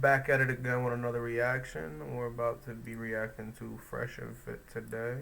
back at it again with another reaction. We're about to be reacting to Fresh and Fit today.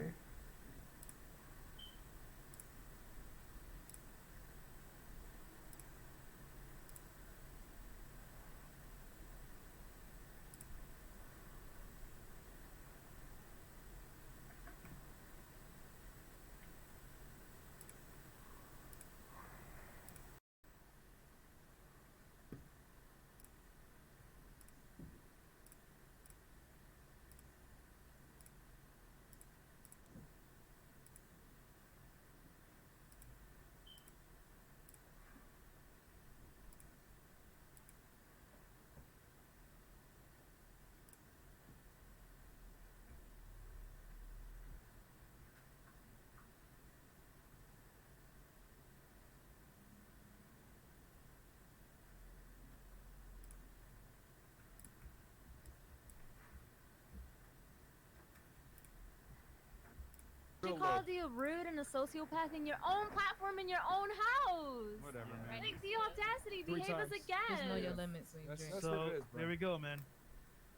She called you rude and a sociopath in your own platform in your own house. Whatever, man. Like the audacity, Three behave as a times. guest. Just know your limits when you That's, drink. that's So what it is, bro. there we go, man.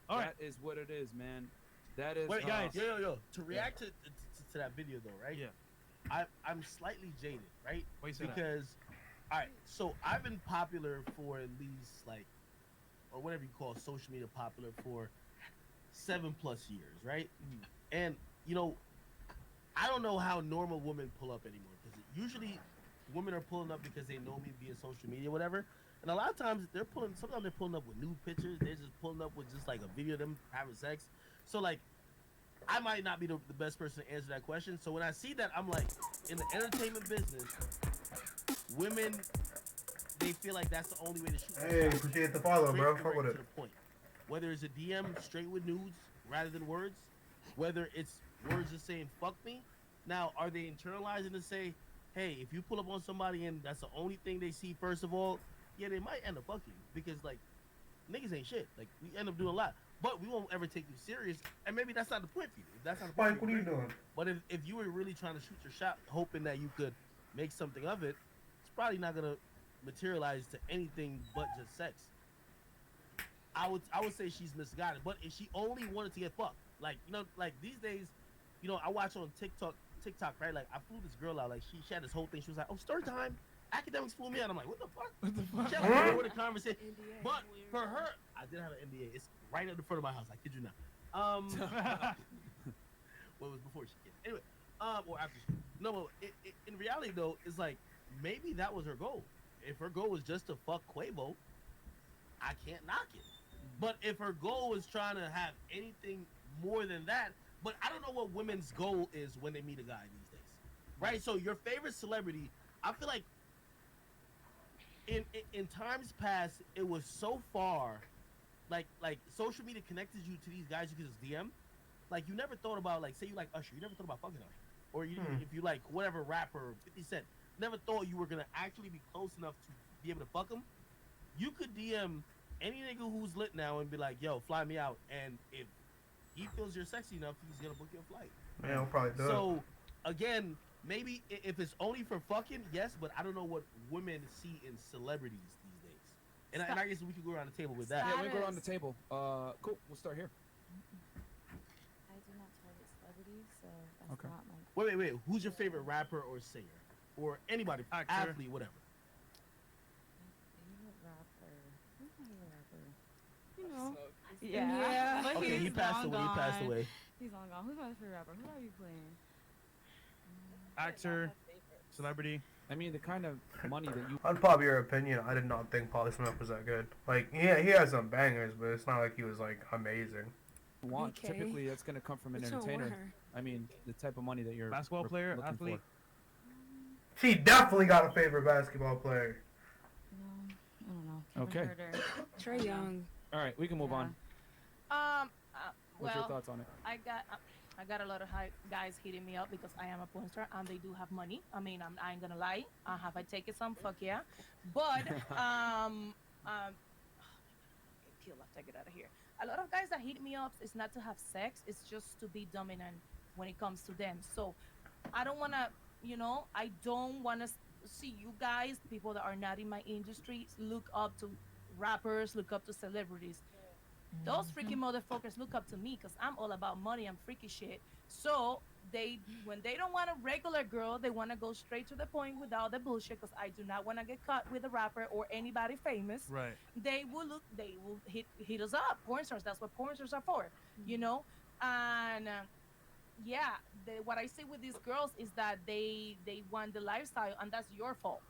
All right, That is what it is, man. That is. Wait, guys. Yo. To react to that video though, right? Yeah. I'm slightly jaded, right? Why you say that? Because, all right, so I've been popular for at least like, or whatever you call social media popular for 7+ years, right? And you know, I don't know how normal women pull up anymore because usually women are pulling up because they know me via social media, whatever. And a lot of times sometimes they're pulling up with nude pictures. They're just pulling up with just like a video of them having sex. So like, I might not be the best person to answer that question. So when I see that, I'm like, in the entertainment business, women, they feel like that's the only way to shoot. Hey, appreciate the follow, Straight bro. and Fuck right with to it. the point. Whether it's a DM straight with nudes rather than words, whether it's words just saying "fuck me." Now, are they internalizing to say, "Hey, if you pull up on somebody and that's the only thing they see, first of all, yeah, they might end up fucking because like niggas ain't shit. Like we end up doing a lot, but we won't ever take you serious. And maybe that's not the point for you. If that's not the point Mike, what are you doing? But if you were really trying to shoot your shot, hoping that you could make something of it, it's probably not gonna materialize to anything but just sex. I would say she's misguided. But if she only wanted to get fucked, like like these days, I watch on TikTok, right? Like I flew this girl out, like she had this whole thing. She was like, "Oh, story time." Academics flew me out. I'm like, "What the fuck?" What the fuck? She had like a recorded conversation. But for her, I did have an NDA. It's right at the front of my house. I kid you not. Well, it was before she came. Anyway, or after she. No, but in reality though, it's like maybe that was her goal. If her goal was just to fuck Quavo, I can't knock it. But if her goal is trying to have anything more than that, but I don't know what women's goal is when they meet a guy these days, right? So your favorite celebrity, I feel like in times past, it was so far, like social media connected you to these guys you could just DM. Like you never thought about like say you like Usher, you never thought about fucking Usher, or if you like whatever rapper 50 Cent, never thought you were gonna actually be close enough to be able to fuck him. You could DM any nigga who's lit now and be like, "Yo, fly me out," and if he feels you're sexy enough, he's gonna book your flight. Man, we'll probably do it. So again, maybe if it's only for fucking, yes, but I don't know what women see in celebrities these days. And I guess we could go around the table with that. Yeah, we go around the table. Cool. We'll start here. I do not target celebrities, so that's Okay. not my. Wait. Who's your favorite rapper or singer, or anybody, Actor. athlete, whatever? Favorite rapper. Who's my favorite rapper? You know. Yeah. But Okay, he he's passed long away. He passed gone. away. He's long gone. Who's my favorite rapper? Who are you playing? Actor, celebrity. I mean, the kind of money that you Unpopular opinion, I did not think Pauly Smith was that good. Like, yeah, he has some bangers, but it's not like he was like amazing. want, Okay. typically that's going to come from an Which one entertainer. were? I mean, the type of money that you're Basketball player, looking athlete. She definitely got a favorite basketball player. No, I don't know. Kevin Okay. Herter. Trey Young. For. All right, we can move on. What's your Well, thoughts on it? I got a lot of guys hitting me up because I am a porn star and they do have money. I mean, I ain't gonna lie. Have I taken some? Fuck yeah. But get killed after I get out of here. A lot of guys that hit me up is not to have sex. It's just to be dominant when it comes to them. So I don't wanna, I don't wanna see you guys, people that are not in my industry, look up to rappers, look up to celebrities. Those freaky motherfuckers look up to me because I'm all about money and freaky shit. So when they don't want a regular girl, they want to go straight to the point without the bullshit. Because I do not want to get caught with a rapper or anybody famous. Right. They will hit us up. Porn stars. That's what porn stars are for, you know. And yeah, what I see with these girls is that they want the lifestyle, and that's your fault.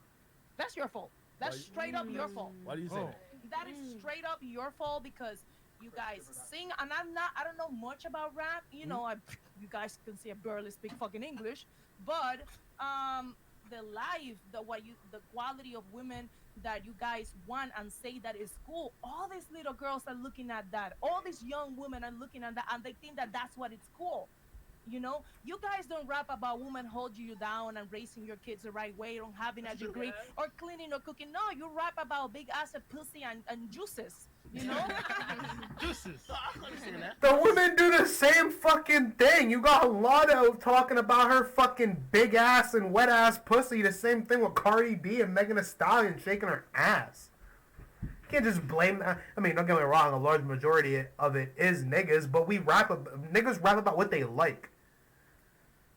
That's your fault. That's straight up your fault. Why do you say Oh. that? That is straight up your fault because you guys sing, and I don't know much about rap. You know, you guys can see I barely speak fucking English, but the life, the quality of women that you guys want and say that is cool. All these little girls are looking at that. All these young women are looking at that, and they think that that's what it's cool. You know, you guys don't rap about women holding you down and raising your kids the right way, or having a degree, or cleaning or cooking. No, you rap about big ass pussy and juices. You know, Juices. No, I understand that. The women do the same fucking thing. You got Lotto talking about her fucking big ass and wet ass pussy. The same thing with Cardi B and Megan Thee Stallion shaking her ass. You can't just blame. I mean, don't get me wrong. A large majority of it is niggas, but niggas rap about what they like.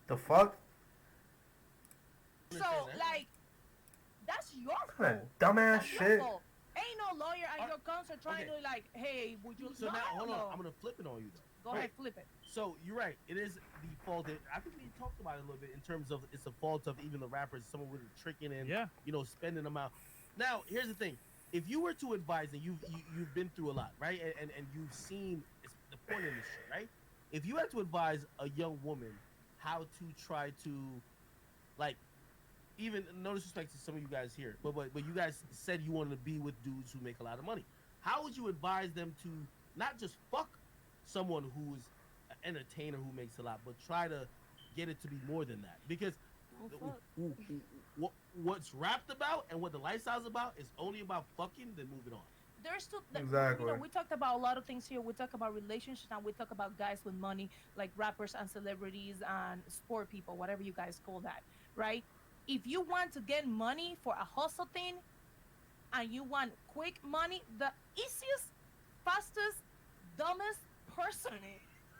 The fuck? so like that's your Kind fault. of dumbass That's your shit. fault. Ain't no lawyer at your concert trying Okay. to like, hey, would you? So no, now, hell hold on. no. I'm gonna flip it on you though. Go ahead, flip it. So you're right. It is the fault. I think we talked about it a little bit in terms of it's the fault of even the rappers. Someone with tricking and Yeah. spending them out. Now here's the thing: if you were to advise, and you've been through a lot, right? And you've seen the point in this shit, right? If you had to advise a young woman how to try to, like, even no disrespect to some of you guys here, but you guys said you wanted to be with dudes who make a lot of money. How would you advise them to not just fuck someone who's an entertainer who makes a lot, but try to get it to be more than that? Because what's rapped about and what the lifestyle's about is only about fucking, then move it on. There's still Exactly. You know, we talked about a lot of things here. We talk about relationships, and we talk about guys with money, like rappers and celebrities and sport people, whatever you guys call that, right? If you want to get money for a hustle thing, and you want quick money, the easiest, fastest, dumbest person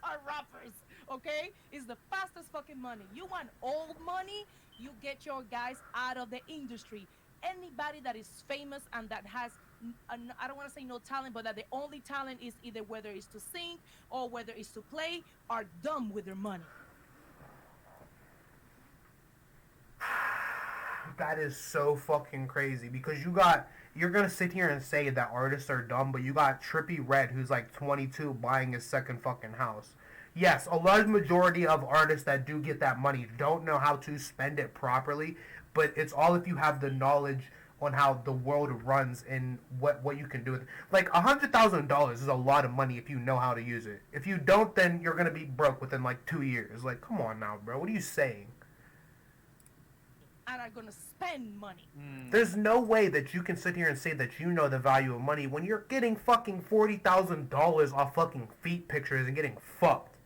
are rappers. Okay, is the fastest fucking money. You want old money, you get your guys out of the industry. Anybody that is famous and that has I don't want to say no talent, but that the only talent is either whether it's to sing or whether it's to play, are dumb with their money. That is so fucking crazy because you're gonna sit here and say that artists are dumb, but you got Trippie Redd who's like 22 buying his second fucking house. Yes, a large majority of artists that do get that money don't know how to spend it properly, but it's all if you have the knowledge on how the world runs and what you can do with it. Like $100,000 is a lot of money if you know how to use it. If you don't, then you're gonna be broke within like 2 years. Like, come on now, bro. What are you saying? And are gonna spend money. There's no way that you can sit here and say that you know the value of money when you're getting fucking $40,000 off fucking feet pictures and getting fucked.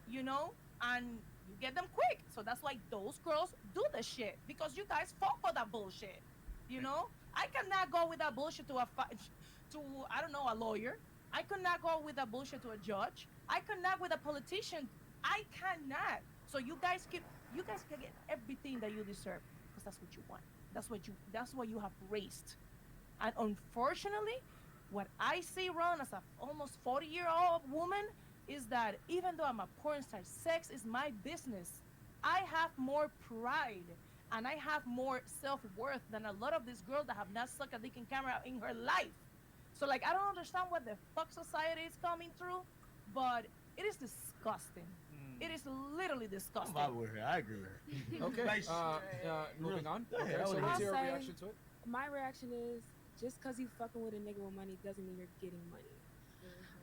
You know, and you get them quick. So that's why those girls do the shit, because you guys fall for that bullshit. You know, I cannot go with that bullshit to I don't know, a lawyer. I could not go with that bullshit to a judge. I could not with a politician. I cannot. So you guys can get everything that you deserve because that's what you want. That's what you have raised. And unfortunately, what I see, Ron, as a almost 40-year-old woman, is that even though I'm a porn star, sex is my business. I have more pride and I have more self-worth than a lot of these girls that have not sucked a dick in camera in her life. So, like, I don't understand what the fuck society is coming through, but it is disgusting. It is literally disgusting. I'm with her. I agree with her. Okay. Nice. Moving on. Go ahead, Okay, I so wanna what's hear your it. reaction to it? My reaction is just because you fucking with a nigga with money doesn't mean you're getting money.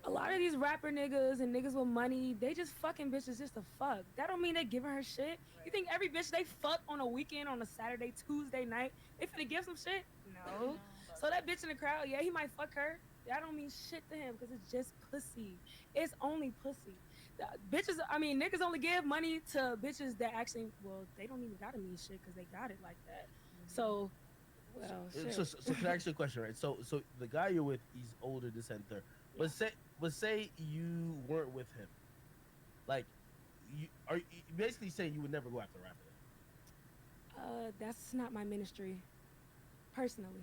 A lot of these rapper niggas and niggas with money, they just fucking bitches just to fuck. That don't mean they giving her shit. You think every bitch they fuck on a weekend, on a Saturday, Tuesday night, they finna give some shit? No. So that bitch in the crowd, yeah, he might fuck her. That don't mean shit to him because it's just pussy. It's only pussy. Bitches, I mean, niggas only give money to bitches that actually, well, they don't even gotta mean shit because they got it like that. So, well, shit. So can I ask you a question, right? So the guy you're with, he's older, this and third. But say you weren't with him, like you are you basically saying you would never go after a rapper. That's not my ministry. Personally,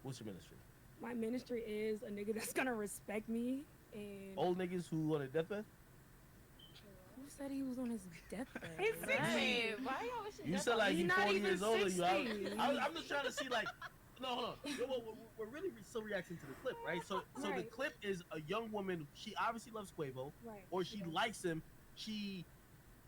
What's your ministry? my ministry is a nigga that's gonna respect me. And Old niggas who on a deathbed? who said he was on his deathbed? He's 60. Right. Why you always You said like He's he's not 40 even years older than you. 60. I'm just trying to see like. No, hold on. We're really still reacting to the clip, right? So the Right. clip is a young woman. She obviously loves Quavo, Right. or she does. likes him.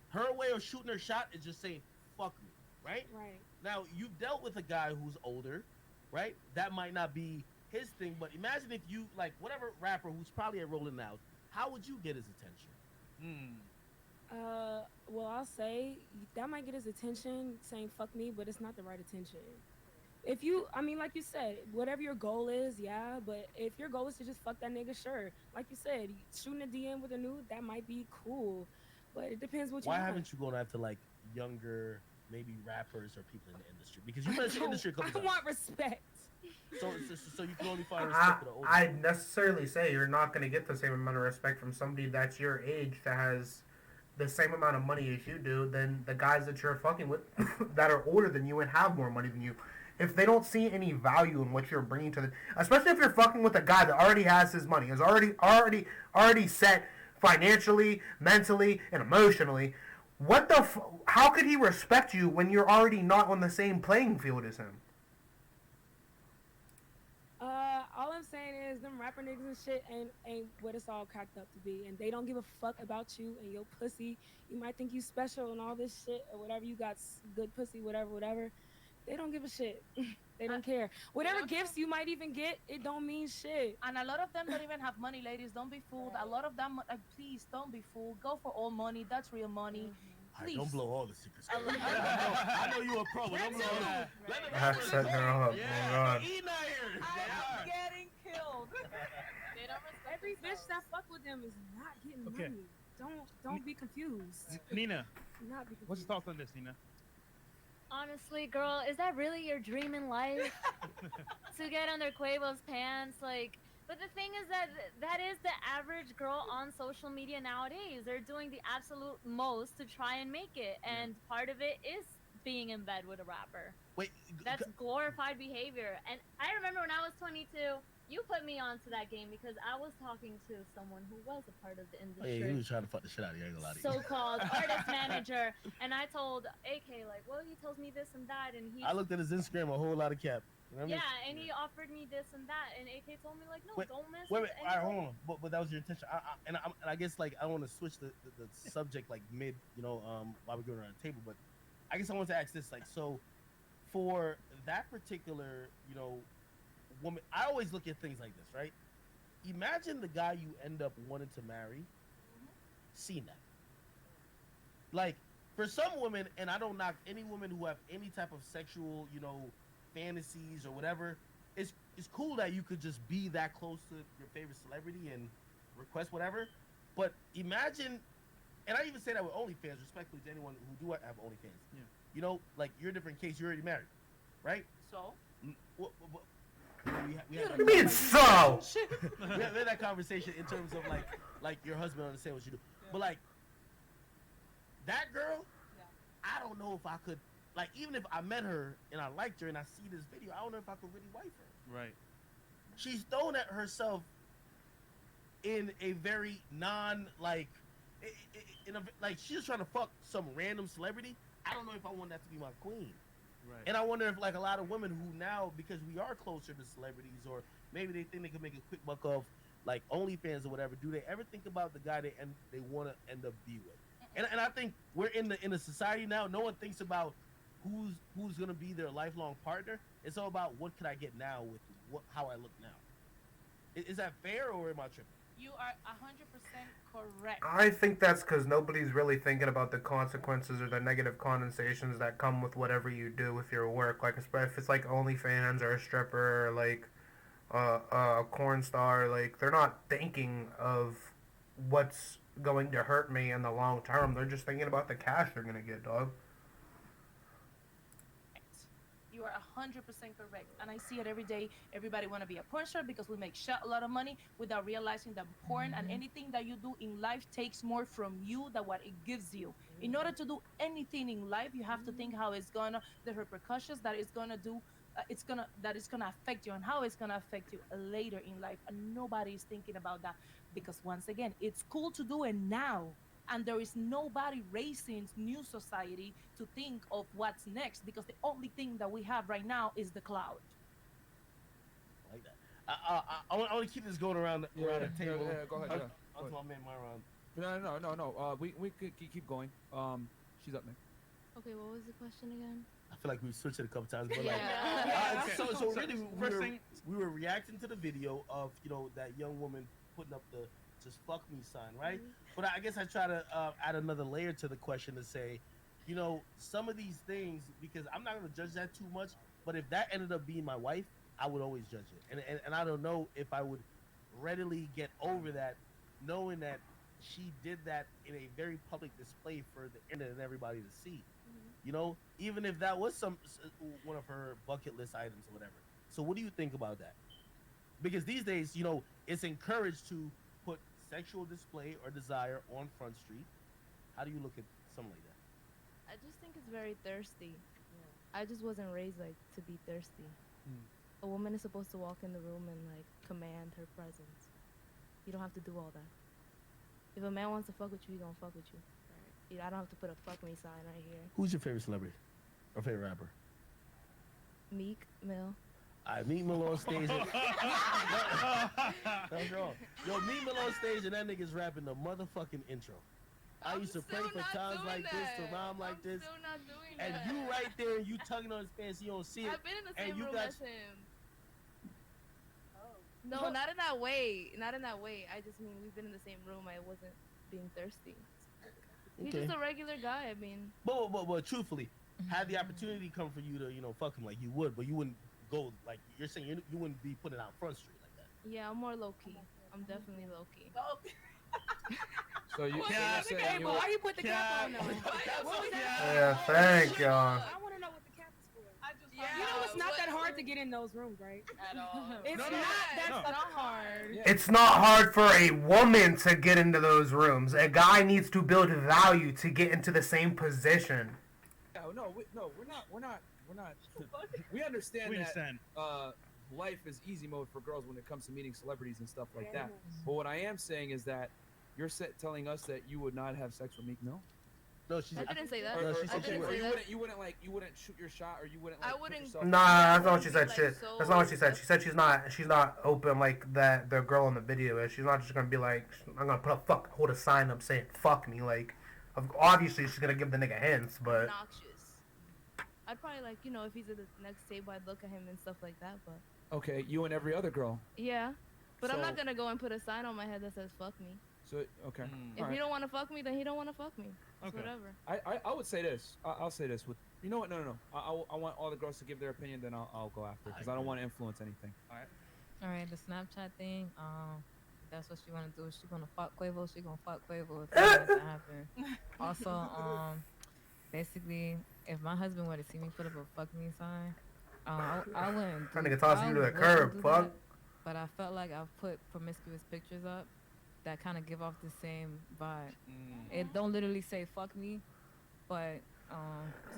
Her way of shooting her shot is just saying "fuck me," right? Right. Now you've dealt with a guy who's older, right? That might not be his thing, but imagine if you like whatever rapper who's probably at Rolling Loud. How would you get his attention? Well, I'll say that might get his attention saying fuck me, but it's not the right attention. If you, I mean, like you said, whatever your goal is, yeah, but if your goal is to just fuck that nigga, sure. Like you said, shooting a DM with a nude, that might be cool, but it depends what you Why want. haven't you gone after like younger, maybe rappers or people in the industry? Because you mentioned I industry a couple I times. want respect. So you can only find respect for the older. I'd necessarily say you're not going to get the same amount of respect from somebody that's your age that has the same amount of money as you do than the guys that you're fucking with that are older than you and have more money than you. If they don't see any value in what you're bringing to the, especially if you're fucking with a guy that already has his money, is already set financially, mentally, and emotionally, how could he respect you when you're already not on the same playing field as him? All I'm saying is them rapper niggas and shit ain't what it's all cracked up to be, and they don't give a fuck about you and your pussy. You might think you special and all this shit or whatever. You got good pussy, whatever. They don't give a shit. They don't care. Whatever also- gifts you might even get, it don't mean shit. And a lot of them don't even have money, ladies. Don't be fooled. A lot of them, please don't be fooled. Go for all money. That's real money. Alright, Please. don't blow all the secrets. I know you a pro, but don't blow all that. Let the That's rappers setting her talk. up. Yeah, Oh, God. he not here. I'm getting killed. They don't respect Every bitch themselves. that fuck with them is not getting Okay. money. Don't be confused. Nina, Do not be confused. what's your thoughts on this, Nina? Honestly, girl, is that really your dream in life? To get under Quavo's pants? Like, but the thing is that is the average girl on social media nowadays. They're doing the absolute most to try and make it. And part of it is being in bed with a rapper. Wait, That's glorified behavior. And I remember when I was 22, you put me onto that game because I was talking to someone who was a part of the oh, industry. yeah, he was trying to fuck the shit out of you. I ain't gonna lie to you. So-called artist manager, and I told AK like, well, he tells me this and that, and he I looked at his Instagram, a whole lot of cap. You know what I mean? yeah, and he offered me this and that, and AK told me like, no, Wait, don't mess Wait, with all right, anybody. hold on. But that was your intention. And I guess like I don't want to switch the subject like mid, while we're going around the table. But I guess I want to ask this, like, so for that particular, woman, I always look at things like this, right? Imagine the guy you end up wanting to marry, seen that. Like for some women, and I don't knock any women who have any type of sexual, fantasies or whatever. It's cool that you could just be that close to your favorite celebrity and request whatever. But imagine, and I even say that with OnlyFans, respectfully to anyone who do have OnlyFans. Yeah. Like you're a different case. You're already married, right? So, We had You mean so? we had that conversation in terms of like your husband understand what you do, but like that girl, I don't know if I could, like, even if I met her and I liked her and I see this video, I don't know if I could really wife her. Right. She's thrown at herself in a very like she's trying to fuck some random celebrity. I don't know if I want that to be my queen. Right. And I wonder if like a lot of women who now, because we are closer to celebrities, or maybe they think they can make a quick buck off like OnlyFans or whatever, do they ever think about the guy they want to end up be with? And I think we're in a society now. No one thinks about who's gonna be their lifelong partner. It's all about what can I get now with how I look now. Is that fair or am I tripping? you are 100% correct. I think that's because nobody's really thinking about the consequences or the negative connotations that come with whatever you do with your work. Like, if it's like OnlyFans or a stripper or like a corn star, like they're not thinking of what's going to hurt me in the long term. They're just thinking about the cash they're gonna get, dog. You are 100% correct, and I see it every day. Everybody want to be a porn star because we make a lot of money without realizing that porn and anything that you do in life takes more from you than what it gives you. In order to do anything in life, you have to think how it's gonna, the repercussions that it's gonna do. It's gonna affect you and how it's gonna affect you later in life, and nobody is thinking about that because once again, it's cool to do it now, and there is nobody raising new society to think of what's next because the only thing that we have right now is the cloud. Like that. I want to keep this going around the table. Yeah, go ahead. Onto my man Myron. No. We could keep going. She's up next. Okay, what was the question again? I feel like we switched it a couple times, but Yeah. like, so really, first thing, we were reacting to the video of that young woman putting up the "just fuck me" sign, right? But I guess I try to add another layer to the question to say, some of these things, because I'm not gonna judge that too much, but if that ended up being my wife, I would always judge it, and I don't know if I would readily get over that, knowing that she did that in a very public display for the internet and everybody to see. Even if that was one of her bucket list items or whatever. So what do you think about that? Because these days, it's encouraged to put sexual display or desire on Front Street. How do you look at something like that? I just think it's very thirsty. I just wasn't raised to be thirsty. A woman is supposed to walk in the room and command her presence. You don't have to do all that. If a man wants to fuck with you, he gonna fuck with you. I don't have to put a fuck me sign right here. Who's your favorite celebrity or favorite rapper? Meek Mill. Meek Mill on stage. That's wrong. Yo, Meek Mill on stage and that nigga's rapping the motherfucking intro. I used to pray for times like this to rhyme like this. Still not doing And that. you right there, you tugging on his pants, you don't see it. I've been in the and same you room got- as him. No, not in that way. Not in that way. I just mean we've been in the same room. I wasn't being thirsty. He's Okay. just a regular guy. I mean, But truthfully, had the opportunity come for you to, fuck him like you would, but you wouldn't go, like, you're saying you wouldn't be putting it out Front Street like that. yeah, I'm more low key. I'm definitely low key. So you Yeah, saying Hey, you but why you put the cap on though? What What was that? Yeah, thank y'all. I want to know what the cap is for. I just You know, it's not that hard to get in those rooms, right? at all. It's No, not no, that no. fucking not hard. Yeah. It's not hard for a woman to get into those rooms. A guy needs to build value to get into the same position. We're not. We understand we that understand. life is easy mode for girls when it comes to meeting celebrities and stuff like that. Yes. But what I am saying is that you're telling us that you would not have sex with Meek Mill. No, she's. I didn't say that. No, she Or said she didn't would. say that. you wouldn't shoot your shot, or you wouldn't. I Put wouldn't- yourself- Nah, that's not what she said. Like, Shit, so- that's not what she said. She said she's not open like that. The girl in the video is. She's not just gonna be like, I'm gonna hold a sign up saying "fuck me." Like, obviously she's gonna give the nigga hints, but Obnoxious. I'd probably if he's at the next table, I'd look at him and stuff like that. But Okay, you and every other girl. yeah, but I'm So- not gonna go and put a sign on my head that says "fuck me." So okay. If Alright. he don't want to fuck me, then he don't want to fuck me. It's Okay. whatever. I would say this. I'll say this with. You know what? No. I want all the girls to give their opinion, then I'll go after because I don't want to influence anything. All right. All right, the Snapchat thing. If that's what she wanna do. If she gonna fuck Quavo, she gonna fuck Quavo. If that wants to happen. Also, basically, if my husband were to see me put up a fuck me sign, I wouldn't. That nigga tossing I you to the wouldn't curb, do fuck. that, but I felt like I've put promiscuous pictures up that kind of give off the same vibe. It don't literally say fuck me, but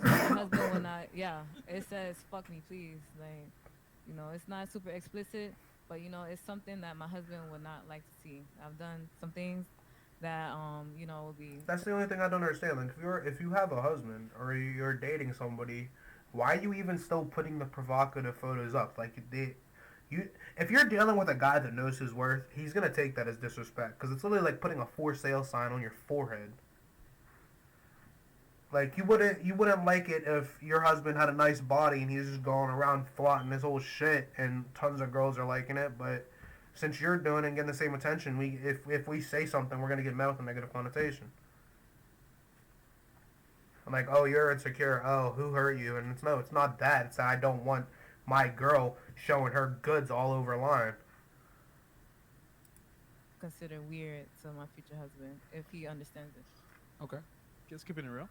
my husband would not. Yeah, it says fuck me, please. Like, it's not super explicit, but it's something that my husband would not like to see. I've done some things that would be. that's the only thing I don't understand. Like, if you have a husband or you're dating somebody, why are you even still putting the provocative photos up? Like, if you're dealing with a guy that knows his worth, he's gonna take that as disrespect because it's literally like putting a for sale sign on your forehead. Like, you wouldn't like it if your husband had a nice body and he's just going around flaunting his whole shit and tons of girls are liking it. But since you're doing it and getting the same attention, if we say something, we're gonna get met with a negative connotation. I'm like, oh, you're insecure. Oh, who hurt you? And it's not that. It's that I don't want my girl showing her goods all over line. Consider weird to my future husband if he understands it. Okay. Just keeping it real.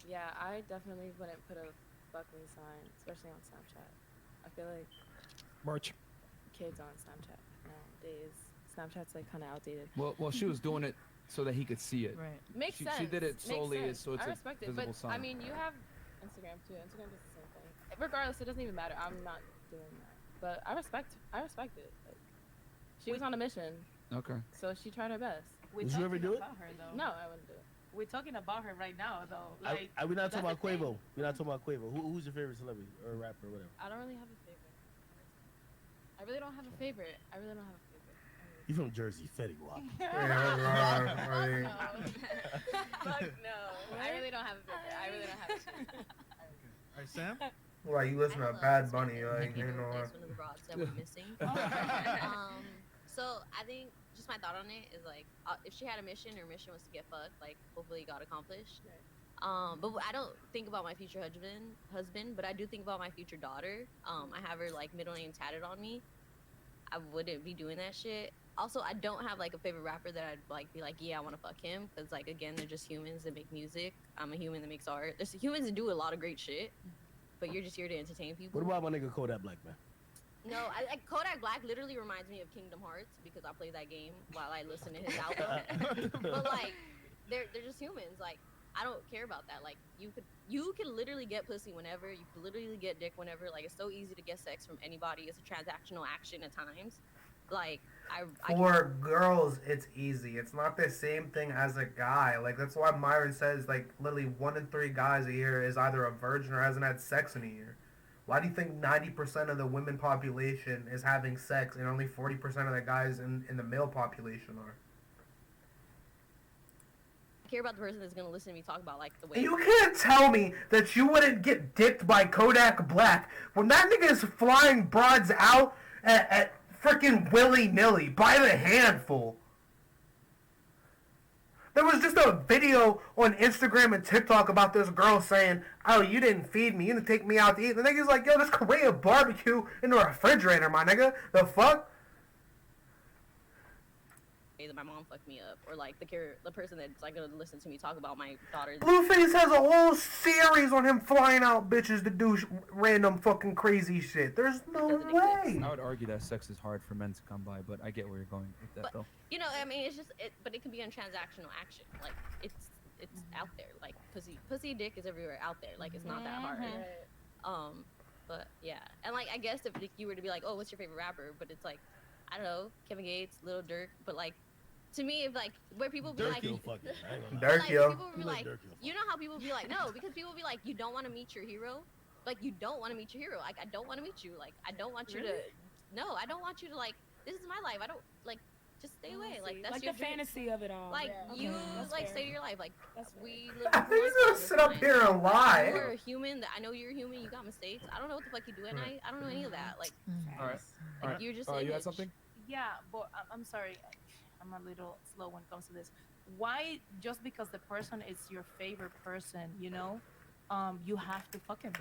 Yeah, I definitely wouldn't put a fuck me sign, especially on Snapchat. I feel like March. kids on Snapchat nowadays. Snapchat's like kind of outdated. Well, she was doing it so that he could see it. Right. Makes She sense. did it Makes solely sense. so it's I a respect it, visible but sign. I mean, you have Instagram too. Instagram does the same thing. Regardless, it doesn't even matter. I'm not doing that. But I respect it. Like, she was on a mission, Okay. so she tried her best. We're Would you ever talking do it? about her though. No, I wouldn't do it. We're talking about her right now though. Like, We're not talking about that's the thing. Quavo. We're not talking about Quavo. Who's your favorite celebrity or rapper or whatever? I don't really have a favorite. I really don't have a favorite. You from Jersey, Fetty Wap. Right. Fuck no. I really don't have a favorite. I really don't have a favorite. All right, Sam. Like you listen to Bad Bunny, like you know. That's one of the rods that we're missing. So I think just my thought on it is like, if she had a mission, her mission was to get fucked. Like, hopefully, it got accomplished. But I don't think about my future husband, but I do think about my future daughter. I have her like middle name tatted on me. I wouldn't be doing that shit. Also, I don't have like a favorite rapper that I'd like be like, yeah, I want to fuck him, because like again, they're just humans that make music. I'm a human that makes art. There's humans that do a lot of great shit, but you're just here to entertain people. What about my nigga Kodak Black, man? No, Kodak Black literally reminds me of Kingdom Hearts because I play that game while I listen to his album. But like, they're just humans. Like, I don't care about that. Like, you could literally get pussy whenever. You could literally get dick whenever. Like, it's so easy to get sex from anybody. It's a transactional action at times. Like, For girls, it's easy. It's not the same thing as a guy. Like, that's why Myron says, like, literally 1 in 3 guys a year is either a virgin or hasn't had sex in a year. Why do you think 90% of the women population is having sex and only 40% of the guys in the male population are? I care about the person that's gonna listen to me talk about like the way. You can't tell me that you wouldn't get dicked by Kodak Black when that nigga is flying broads out at freaking willy-nilly by the handful. There was just a video on Instagram and TikTok about this girl saying, oh, you didn't feed me, you didn't take me out to eat. The nigga's like, yo, this Korean barbecue in the refrigerator, my nigga. The fuck? That my mom fucked me up, or like the person that's like gonna listen to me talk about my daughter's. Blueface has a whole series on him flying out bitches to do random fucking crazy shit. There's no way. I would argue that sex is hard for men to come by, but I get where you're going with that, though. You know, I mean, it's just but it can be on transactional action. Like it's out there. Like pussy, dick is everywhere out there. Like it's not that hard. But yeah, and like I guess if you were to be like, oh, what's your favorite rapper? But it's like, I don't know, Kevin Gates, Lil Durk. But like, to me, if like where people be like, Dirk, yo. People be like, you know how people be like, no, because people be like, you don't want to meet your hero. Like you don't want to meet your hero. Like I don't want to meet you. Like I don't want you to. No, I don't want you to like. This is my life. I don't like. Just stay away. Like that's like your the dream. fantasy of it all. Like you That's like fair. stay your life. Like we live. I think he's gonna sit up here and lie. You're a human. That I know you're a human. You got mistakes. I don't know what the fuck you do at night. I don't know any of that. Like, All right. like you're just. You had image. something? Yeah, but I'm sorry. I'm a little slow when it comes to this. Why, just because the person is your favorite person, you know, you have to fuck him?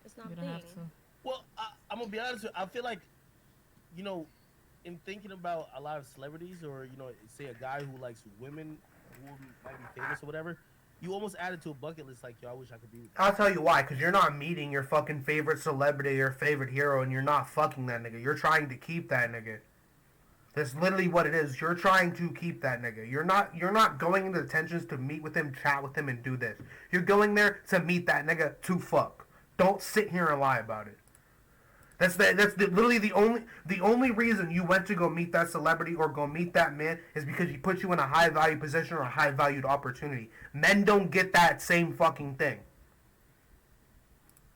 It's not You a don't thing. have to. Well, I'm gonna be honest with you. I feel like, you know, in thinking about a lot of celebrities, or you know, say a guy who likes women who might be famous or whatever, you almost add it to a bucket list. Like, yo, I wish I could be with you. I'll tell you why, because you're not meeting your fucking favorite celebrity or favorite hero, and you're not fucking that nigga. You're trying to keep that nigga. That's literally what it is. You're trying to keep that nigga. You're not going into intentions to meet with him, chat with him, and do this. You're going there to meet that nigga to fuck. Don't sit here and lie about it. Literally the only reason you went to go meet that celebrity or go meet that man is because he put you in a high value position or a high valued opportunity. Men don't get that same fucking thing.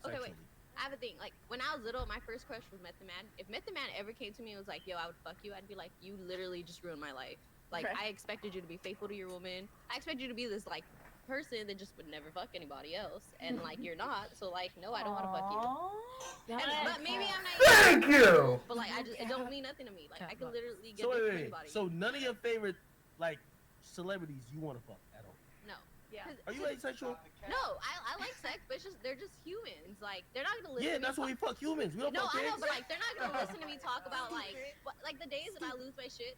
Okay, wait. I have a thing. Like, when I was little, my first crush was Method Man. If Method Man ever came to me and was like, yo, I would fuck you, I'd be like, you literally just ruined my life. Like, I expected you to be faithful to your woman. I expected you to be this, like, person that just would never fuck anybody else. And, like, you're not. So, like, no, I don't want to fuck you. But maybe I'm not. Thank you! But, like, it don't mean nothing to me. Like, I can literally get So dick from wait. anybody. So none of your favorite like celebrities you want to fuck at all? No. Yeah. Are you asexual? No, I like sex, but it's just they're just humans. Like they're not gonna listen. Yeah, to me that's why we fuck humans. We don't No, fuck I know, pigs. but like they're not gonna listen to me talk about like the days that I lose my shit.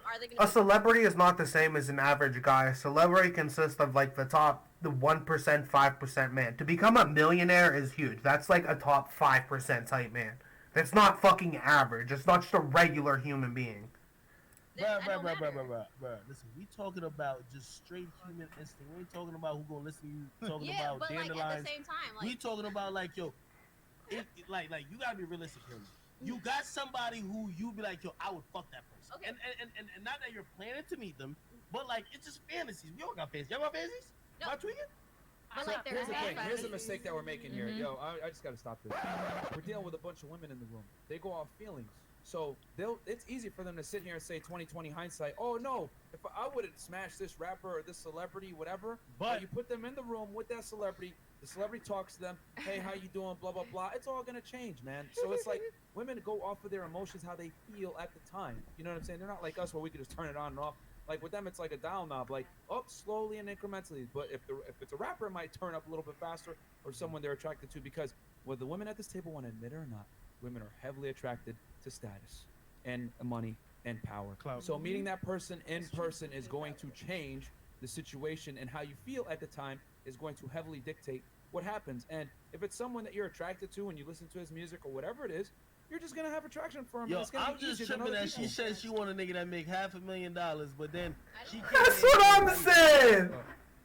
Are they A gonna? celebrity is not the same as an average guy. A celebrity consists of like the top the 1%, 5% man. To become a millionaire is huge. That's like a top 5% type man. That's not fucking average. It's not just a regular human being. Bruh. Listen, we talking about just straight human instinct. We ain't talking about who gonna listen to you. Talking Yeah, about but like dandelions. at the same time, like We talking about like, yo, like you gotta be realistic here. You got somebody who you be like, yo, I would fuck that person. Okay. And not that you're planning to meet them, but like it's just fantasies. We all got fantasies. Y'all got fantasies? No. Am I tweaking? but So like here's the there's thing. Here's the mistake that we're making here. Yo, I just gotta stop this. We're dealing with a bunch of women in the room. They go off feelings. So it's easy for them to sit here and say 2020 hindsight. Oh no, if I would have smashed this rapper or this celebrity, whatever. But you put them in the room with that celebrity. The celebrity talks to them. Hey, how you doing? Blah blah blah. It's all gonna change, man. So it's like women go off of their emotions, how they feel at the time. You know what I'm saying? They're not like us where we could just turn it on and off. Like with them, it's like a dial knob, like up slowly and incrementally. But if it's a rapper, it might turn up a little bit faster, or someone they're attracted to. Because whether the women at this table want to admit it or not, women are heavily attracted to status and money and power. Clout. So meeting that person in person is going to change the situation, and how you feel at the time is going to heavily dictate what happens. And if it's someone that you're attracted to and you listen to his music or whatever it is, you're just gonna have attraction for him. Yo, and it's gonna I'm be just easier than tripping other that she people. said she want a nigga that make $500,000, but then she can't. That's name what I'm nobody. saying.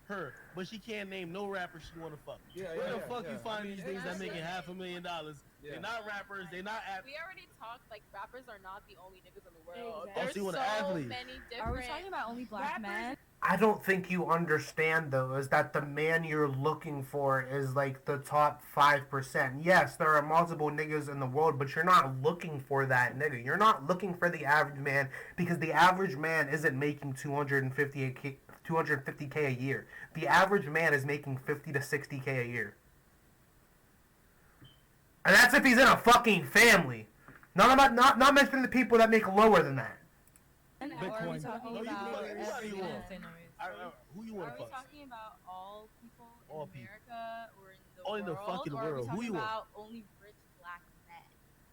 Her, but she can't name no rapper she want to fuck. Yeah, Where yeah, the fuck yeah. you find I mean, these niggas that making $500,000? Yeah. They're not rappers. They're not We already talked, like, rappers are not the only niggas in the world. Exactly. There's so you want so an athlete. many Are we different... talking about only black men? I don't think you understand though, is that the man you're looking for is like the top 5%. Yes, there are multiple niggas in the world, but you're not looking for that nigga. You're not looking for the average man, because the average man isn't making 250K a year. The average man is making 50 to 60K a year. And that's if he's in a fucking family. Not mentioning the people that make lower than that. And Bitcoin. are we talking No, you about fuck- you every fuck- man? Who you want Are to we fuck? talking about all people All in people. America or in the All in world? the fucking or are we world. Who talking you want? about only rich black men?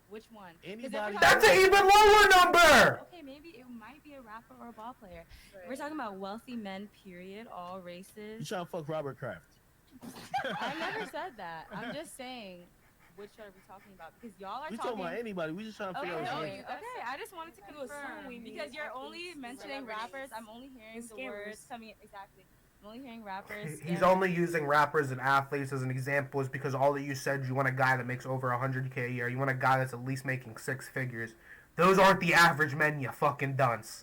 Which one? 'Cause if we're Anybody- talking That's an about- even lower number! Okay, maybe it might be a rapper or a ball player. We're talking about wealthy men, period, all You races. trying to fuck Robert Kraft? I never said that. I'm just saying, which are we talking about? Because y'all are We talking. talking about anybody. We just trying to Okay, figure out. okay, okay. I just wanted to You assume confirm we mean because you're only athletes, mentioning celebrities, rappers. I'm only hearing and the scammers. words coming. Exactly. I'm only hearing rappers. He's and- only using rappers and athletes as an example is because all that you said, you want a guy that makes over 100K a year. You want a guy that's at least making 6 figures. Those aren't the average men, you fucking dunce.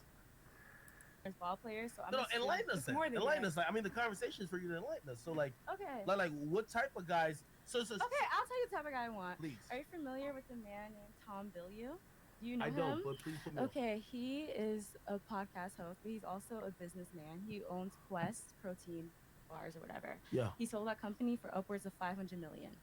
ball players. So I'm No, assuming- enlighten us It's then. more than Enlighten that. us. Like, I mean, the conversation is for you to enlighten us. So, like, Okay. like what type of guys? So, Okay, I'll tell you the type of guy I want. please. Are you familiar with a man named Tom Bilyeu? Do you know I him? don't, but please put me on. Okay, he is a podcast host, but he's also a businessman. He owns Quest protein bars or whatever. Yeah. He sold that company for upwards of 500 million.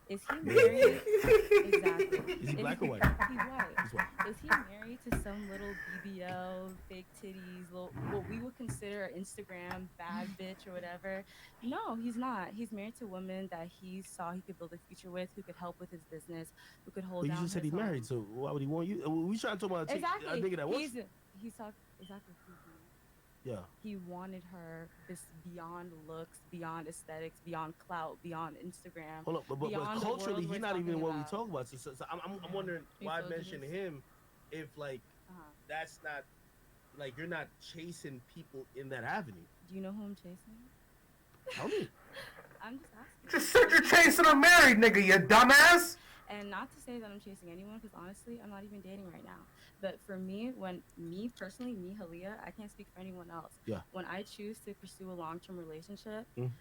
Is he married? Exactly. Is he black or white? He's white. He's white. Is he married to some little BBL, fake titties, little, what we would consider an Instagram bad bitch or whatever? No, he's not. He's married to a woman that he saw he could build a future with, who could help with his business, who could hold But you down just said his he's married, home. so why would he want you? We trying to talk about a Exactly. nigga that wants. He's talking exactly. Yeah. He wanted her this beyond looks, beyond aesthetics, beyond clout, beyond Instagram. Hold up, but beyond the culturally, world he's we're not even talking what we about. talk about. So I'm wondering why I mentioned Misogynist. him, if like Uh-huh. that's not like you're not chasing people in that avenue. Do you know who I'm chasing? Tell me. I'm just asking. Just said you're chasing a married nigga, you dumbass! And not to say that I'm chasing anyone, because honestly, I'm not even dating right now. But for me, me personally, Halia, I can't speak for anyone else. Yeah. When I choose to pursue a long-term relationship, Mm.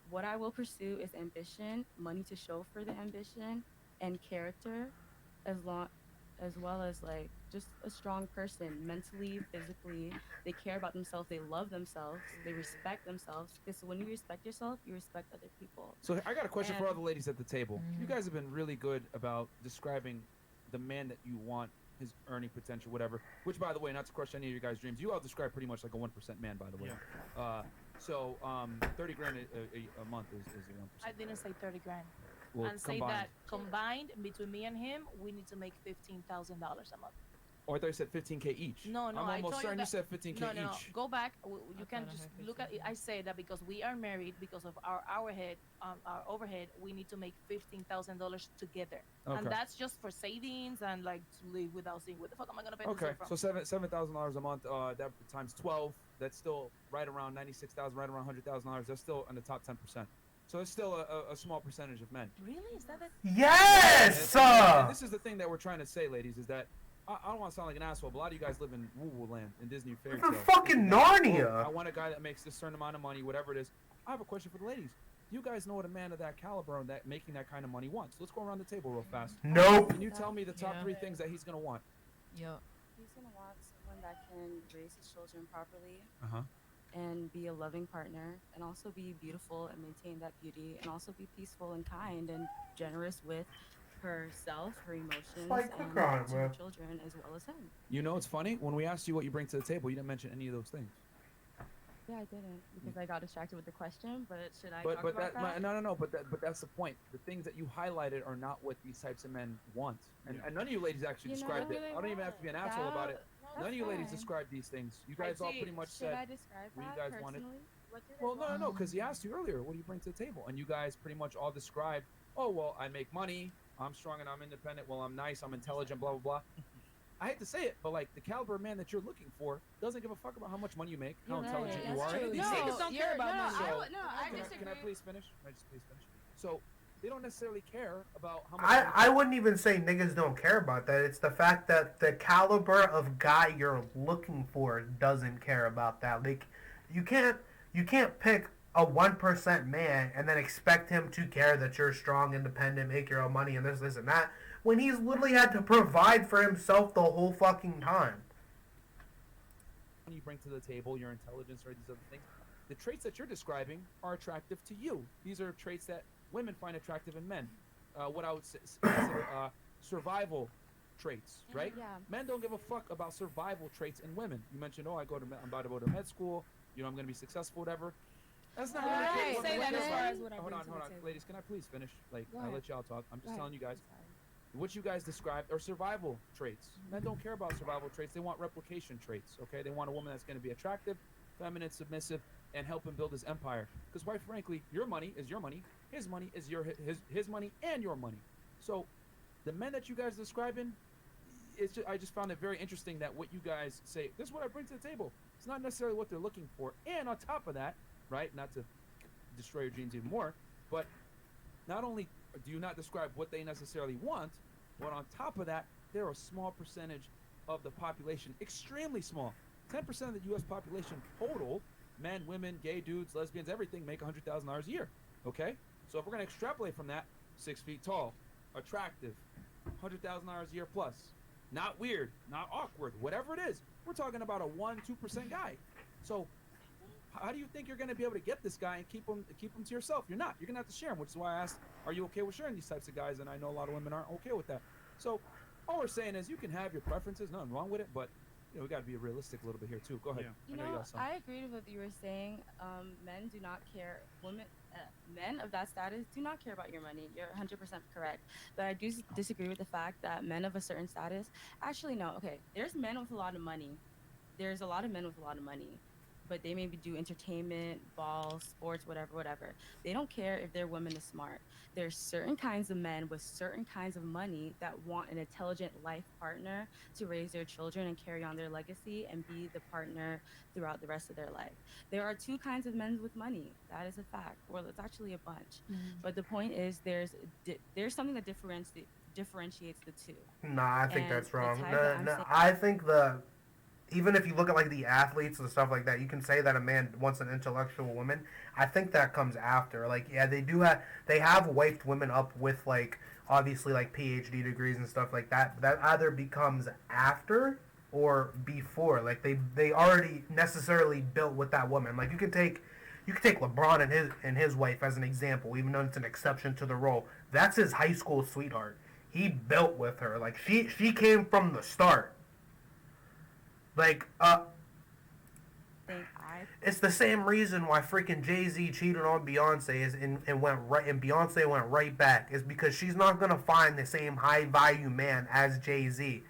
what I will pursue is ambition, money to show for the ambition, and character, as well as like just a strong person, mentally, physically. They care about themselves. They love themselves. They respect themselves. Because when you respect yourself, you respect other people. So I got a question for And- all the ladies at the table. You guys have been really good about describing the man that you want, his earning potential, whatever. Which, by the way, not to crush any of your guys' dreams, you all describe pretty much like a 1% man, by the way. So 30 grand a month is a 1%. I didn't say 30 grand. Well, And say combined. that combined between me and him, we need to make $15,000 a month. Or I thought you said 15K each. No, I'm I almost told certain you you said that. 15K No, no. each. Go back. You can thought I just heard look at. I say that because we are married, because of our head, our overhead, we need to make $15,000 together, Okay. and that's just for savings and like to live without saying, "What the fuck am I gonna pay this Okay, rent from?" so $7,000 a month. That times 12. That's still right around 96,000, right around $100,000. That's still in the top 10%. So it's still a small percentage of men. Really? Is that it? Yes! And this is the thing that we're trying to say, ladies, is that I don't want to sound like an asshole, but a lot of you guys live in woo-woo land, in Disney fairy It's a tales. fucking Thinking that, Narnia. I want a guy that makes this certain amount of money, whatever it is. I have a question for the ladies. You guys know what a man of that caliber and that making that kind of money wants. Let's go around the table real fast. Nope. Can you tell me the top Yeah. 3 things that he's gonna want? Yeah. He's gonna want someone that can raise his children properly Uh-huh. and be a loving partner and also be beautiful and maintain that beauty and also be peaceful and kind and generous with herself, her emotions, Like, and quick on, to her bro. children as well as him. You know, it's funny. When we asked you what you bring to the table, you didn't mention any of those things. Yeah, I didn't because I got distracted with the question, but should I But talk but about that? no. But that's the point. The things that you highlighted are not what these types of men want. And none of you ladies actually You know, described it. really I don't even have to be an asshole about it. None of you ladies fine. described these things. You guys all pretty much Should said I describe what you that guys wanted. personally? What did I Well, want? no, because he asked you earlier, what do you bring to the table? And you guys pretty much all described, oh, well, I make money, I'm strong and I'm independent, well, I'm nice, I'm intelligent, blah, blah, blah. I hate to say it, but like the caliber of man that you're looking for doesn't give a fuck about how much money you make, how You're intelligent right, you that's are. true. These No, niggas don't care about money. I Can disagree. I please finish? Can I just please finish? So they don't necessarily care about how much. I wouldn't even say niggas don't care about that. It's the fact that the caliber of guy you're looking for doesn't care about that. Like, you can't pick a 1% man and then expect him to care that you're strong, independent, make your own money, and this and that, when he's literally had to provide for himself the whole fucking time. When you bring to the table, your intelligence or these other things, the traits that you're describing are attractive to you. These are traits that women find attractive in men. What I would consider survival traits, right? Yeah. Men don't give a fuck about survival traits in women. You mentioned, oh, I'm about to go to med school. You know, I'm going to be successful, whatever. That's not Right. really Say that as far as what I Hold bring on, to hold the on. table. Ladies, can I please finish? Like, Go I ahead. let y'all talk. I'm just Go telling ahead. you guys. What you guys described are survival traits. Men don't care about survival traits. They want replication traits, okay? They want a woman that's going to be attractive, feminine, submissive, and help him build his empire. Because quite frankly, your money is your money. His money is his money and your money. So the men that you guys are describing, I just found it very interesting that what you guys say, this is what I bring to the table. It's not necessarily what they're looking for. And on top of that, right, not to destroy your dreams even more, but not only do you not describe what they necessarily want, but on top of that, they're a small percentage of the population, extremely small. 10% of the U.S. population total, men, women, gay dudes, lesbians, everything, make $100,000 a year. Okay? So if we're going to extrapolate from that, 6 feet tall, attractive, $100,000 a year plus, not weird, not awkward, whatever it is, we're talking about a 1-2% guy. So how do you think you're going to be able to get this guy and keep him to yourself? You're not. You're going to have to share him, which is why I asked, are you okay with sharing these types of guys? And I know a lot of women aren't okay with that. So all we're saying is you can have your preferences, nothing wrong with it, but you know, we got to be realistic a little bit here too. Go ahead. You I know know, you got something. I agree with what you were saying. Men do not care. Men of that status do not care about your money. You're 100% correct. But I do disagree with the fact that men of a certain status, actually no. Okay, there's men with a lot of money. There's a lot of men with a lot of money, but they maybe do entertainment, balls, sports, whatever. They don't care if their woman is smart. There's certain kinds of men with certain kinds of money that want an intelligent life partner to raise their children and carry on their legacy and be the partner throughout the rest of their life. There are 2 kinds of men with money. That is a fact. Well, it's actually a bunch. But the point is there's something that differentiates the 2. Nah, I think And that's the wrong. type that I'm No, saying- I think even if you look at like the athletes and stuff like that, you can say that a man wants an intellectual woman. I think that comes after. Like, yeah, they have wiped women up with like obviously like PhD degrees and stuff like that. That either becomes after or before. Like they already necessarily built with that woman. Like you can take LeBron and his wife as an example, even though it's an exception to the rule. That's his high school sweetheart. He built with her. Like she came from the start. Like, it's the same reason why freaking Jay-Z cheated on Beyonce and Beyonce went right back is because she's not gonna find the same high value man as Jay-Z.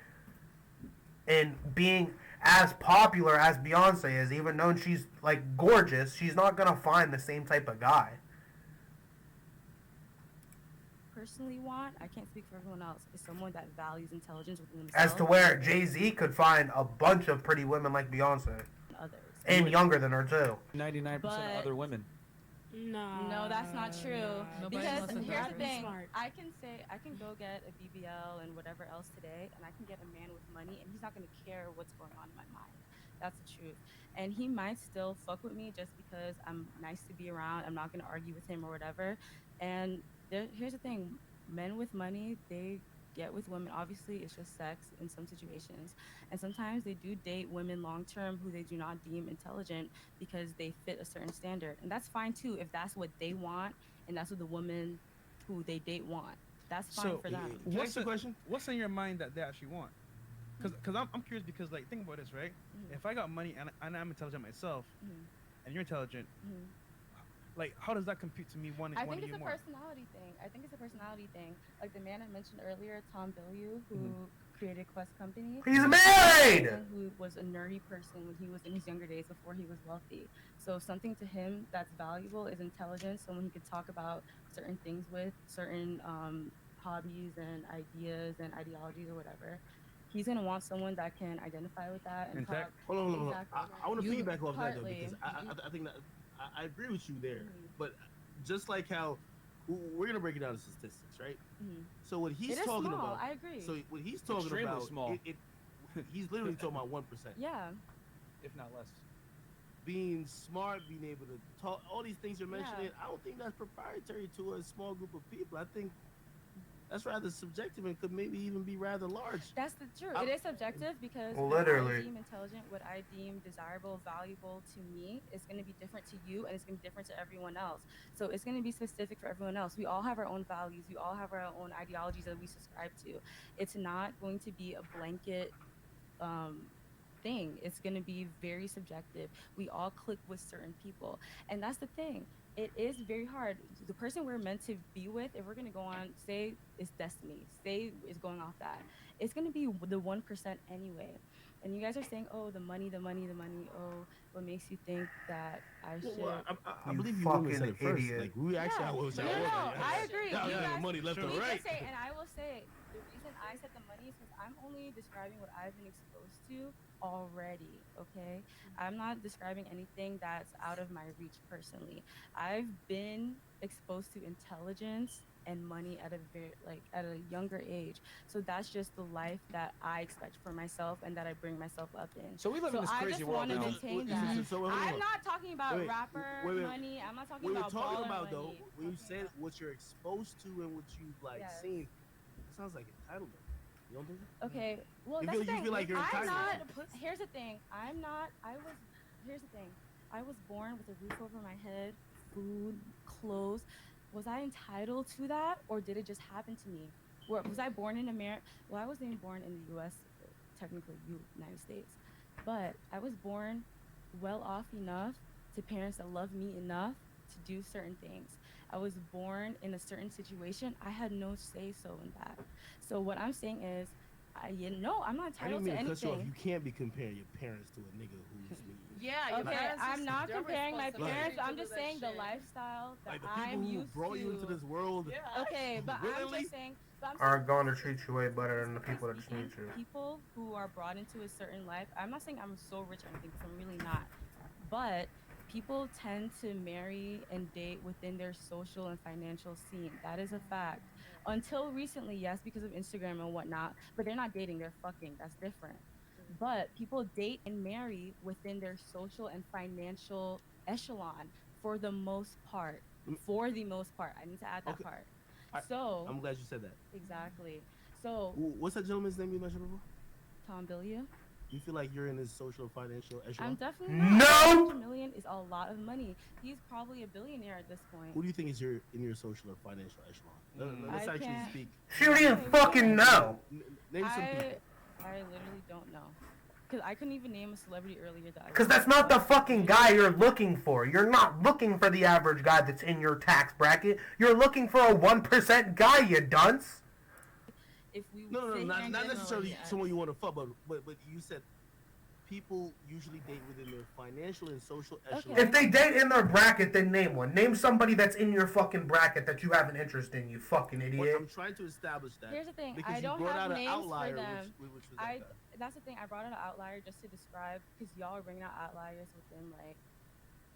and being as popular as Beyonce is, even though she's like gorgeous, she's not gonna find the same type of guy. Personally want, I can't speak for everyone else, is someone that values intelligence within themselves. As to where Jay-Z could find a bunch of pretty women like Beyonce. Others. And younger than her too. 99% of other women. No, that's not true. Nobody Because wants to here's be the thing: smart. I can go get a BBL and whatever else today, and I can get a man with money, and he's not gonna care what's going on in my mind. That's the truth. And he might still fuck with me just because I'm nice to be around. I'm not gonna argue with him or whatever. And here's the thing: men with money, they get with women. Obviously, it's just sex in some situations, and sometimes they do date women long term who they do not deem intelligent because they fit a certain standard, and that's fine too if that's what they want and that's what the woman who they date want. That's fine for them. What's in your mind that they actually want? Because I'm curious because like think about this, right? If I got money and I'm intelligent myself, and you're intelligent. Like, how does that compute to me wanting I think you it's a more? personality thing. Like the man I mentioned earlier, Tom Bilyeu, who created Quest Company. He's married! Who was a nerdy person when he was in his younger days before he was wealthy. So something to him that's valuable is intelligence, someone he could talk about certain things with, certain hobbies and ideas and ideologies or whatever. He's gonna want someone that can identify with that and talk. Hold on. Exactly. I want to piggyback off that though, Partly. because I think that I agree with you there. But just like how we're gonna break it down to statistics, right? So what he's It is talking small, about, I agree. So what he's talking Extremely about, small. He's literally talking about 1%. Yeah. If not less. Being smart, being able to talk, all these things you're mentioning. I don't think that's proprietary to a small group of people. I think that's rather subjective and could maybe even be rather large. That's the truth. It is subjective because Literally. what I deem intelligent, what I deem desirable, valuable to me is going to be different to you, and it's going to be different to everyone else. So it's going to be specific for everyone else. We all have our own values. We all have our own ideologies that we subscribe to. It's not going to be a blanket thing. It's going to be very subjective. We all click with certain people, and that's the thing. It is very hard. The person we're meant to be with, if we're going to go on, say it's destiny, say it's going off that, it's going to be the 1% anyway. And you guys are saying, oh, the money. Oh, what makes you think that I should? Well, I believe you women said it first. Like we actually, I agree. Y'all You got guys- money left we and can right. say, and I will say, the reason I said the money is because I'm only describing what I've been exposed to already. Okay, I'm not describing anything that's out of my reach personally. I've been exposed to intelligence and money at a younger age, so that's just the life that I expect for myself and that I bring myself up in. So we live in this I crazy just world want to now. maintain that. So hold I'm on. not talking about Wait, rapper wait. money. I'm not talking What we're about talking baller about money. though, when you said what you're exposed to and what you've Yes. seen, it sounds like entitlement. You don't think so? Okay, well You that's feel- the you thing. feel like you're I'm entitled. not. Here's the thing. Here's the thing. I was born with a roof over my head, food, clothes. Was I entitled to that, or did it just happen to me? Was I born in America? Well, I wasn't even born in the U.S. Technically, United States, but I was born well off enough to parents that love me enough to do certain things. I was born in a certain situation. I had no say so in that. So what I'm saying is, I'm not I entitled didn't to mean to cut you off. anything. You can't be comparing your parents to a nigga who's me. Yeah, your Okay, parents I'm is not their comparing my responsibility parents. to I'm do just that saying the shit. lifestyle that Like the people I'm who used brought to. you into this world. Okay, but I'm Willingly? just saying. But I'm Are going to treat you way better than the people that just need you. people who are brought into a certain life. I'm not saying I'm so rich or anything, because I'm really not. But people tend to marry and date within their social and financial scene. That is a fact. Until recently, yes, because of Instagram and whatnot. But they're not dating; they're fucking. That's different. But people date and marry within their social and financial echelon for the most part. For the most part, I need to add that Okay. part. I- So I'm glad you said that. exactly. So What's that gentleman's name you mentioned before? Tom Bilyeu. You feel like you're in his social financial echelon? I'm definitely No! not. 100 million is a lot of money. He's probably a billionaire at this point. Who do you think is in your social or financial echelon? Let's I actually can't- speak. She don't even fucking know. Name some people. I literally don't know. Because I couldn't even name a celebrity earlier that I Because that's not the fucking guy you're looking for. You're not looking for the average guy that's in your tax bracket. You're looking for a 1% guy, you dunce. if we No, sit here not and get- necessarily yeah. someone you want to fuck, but you said people usually date within their financial and social echelon. If they date in their bracket, then name one. Name somebody that's in your fucking bracket that you have an interest in, you fucking Well, idiot. I'm trying to establish that. Here's the thing. Because I you don't brought have out an names outlier, for them. which was I. that guy. That's the thing. I brought out an outlier just to describe because y'all are bringing out outliers within like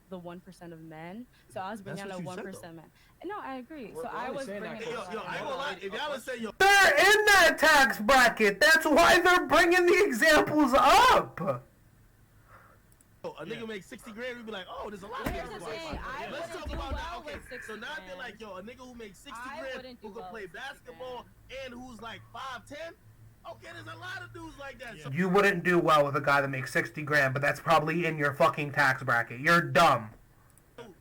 the 1% of men. So I was bringing That's out a what you 1% said, man. No, I agree. We're so I only was saying that bringing. Yo, because- I ain't gonna lie. If y'all would say, yo, They're in that tax bracket. That's why they're bringing the examples up. a nigga makes 60 grand, we'd be like, oh, there's a lot of Here's niggas the like thing, I Let's wouldn't talk do about well that. Okay, with 60 so now they're grand. like, yo, a nigga who makes 60 I grand wouldn't do who can well play with 60 basketball and who's like 5'10". Okay, there's a lot of dudes like that. So You wouldn't do well with a guy that makes 60 grand, but that's probably in your fucking tax bracket. You're dumb.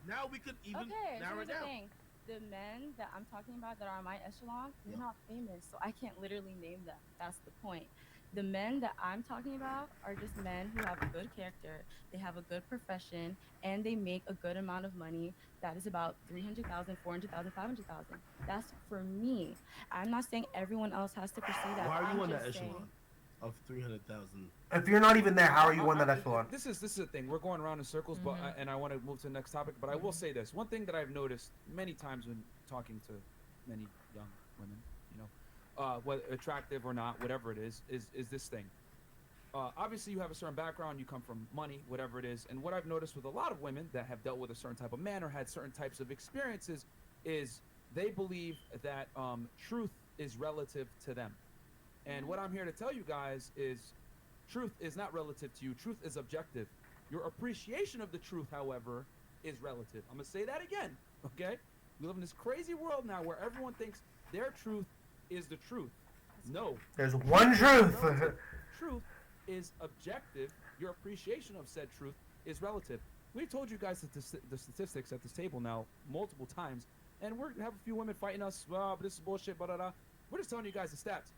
now we could even Okay, narrow here's it the down. thing. The men that I'm talking about that are on my echelon, they're not famous, so I can't literally name them. That's the point. The men that I'm talking about are just men who have a good character, they have a good profession, and they make a good amount of money. That is about 300,000, 400,000, 500,000. That's for me. I'm not saying everyone else has to pursue that. Why are I'm you on that just saying- echelon of 300,000? If you're not even there, how are you on that echelon? This is the thing. We're going around in circles, but and I want to move to the next topic. But I will say this: one thing that I've noticed many times when talking to many young women, you know, whether attractive or not, whatever it is this thing. Obviously, you have a certain background, you come from money, whatever it is. And what I've noticed with a lot of women that have dealt with a certain type of man or had certain types of experiences is they believe that truth is relative to them. And what I'm here to tell you guys is truth is not relative to you. Truth is objective. Your appreciation of the truth, however, is relative. I'm going to say that again, okay? We live in this crazy world now where everyone thinks their truth is the truth. No. There's one truth. Truth is objective. Your appreciation of said truth is relative. We've told you guys the statistics at this table now multiple times, and we have a few women fighting us. Well, but this is bullshit. Blah, blah, blah. We're just telling you guys the stats.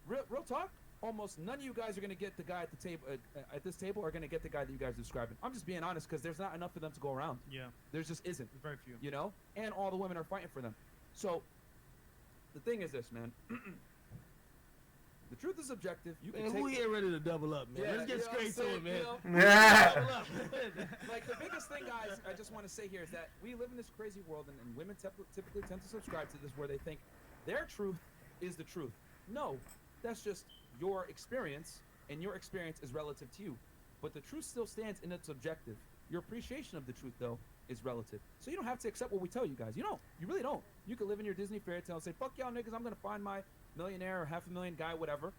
Real talk. Almost none of you guys are gonna get the guy at the table at this table are gonna get the guy that you guys are describing. I'm just being honest because there's not enough for them to go around. Yeah. There just isn't. There's very few. You know, and all the women are fighting for them. So the thing is this, man. The truth is objective. You can Man, take who here ready to double up, man? Yeah, Let's get you know what I'm straight to it, saying, man. you know? Yeah. Double up. Like the biggest thing, guys, I just want to say here is that we live in this crazy world, and women typically tend to subscribe to this, where they think their truth is the truth. No, that's just your experience, and your experience is relative to you. But the truth still stands in its objective. Your appreciation of the truth, though, is relative. So you don't have to accept what we tell you guys. You don't. You really don't. You can live in your Disney fairy tale and say, fuck y'all niggas, I'm going to find my millionaire or $500,000 guy, whatever.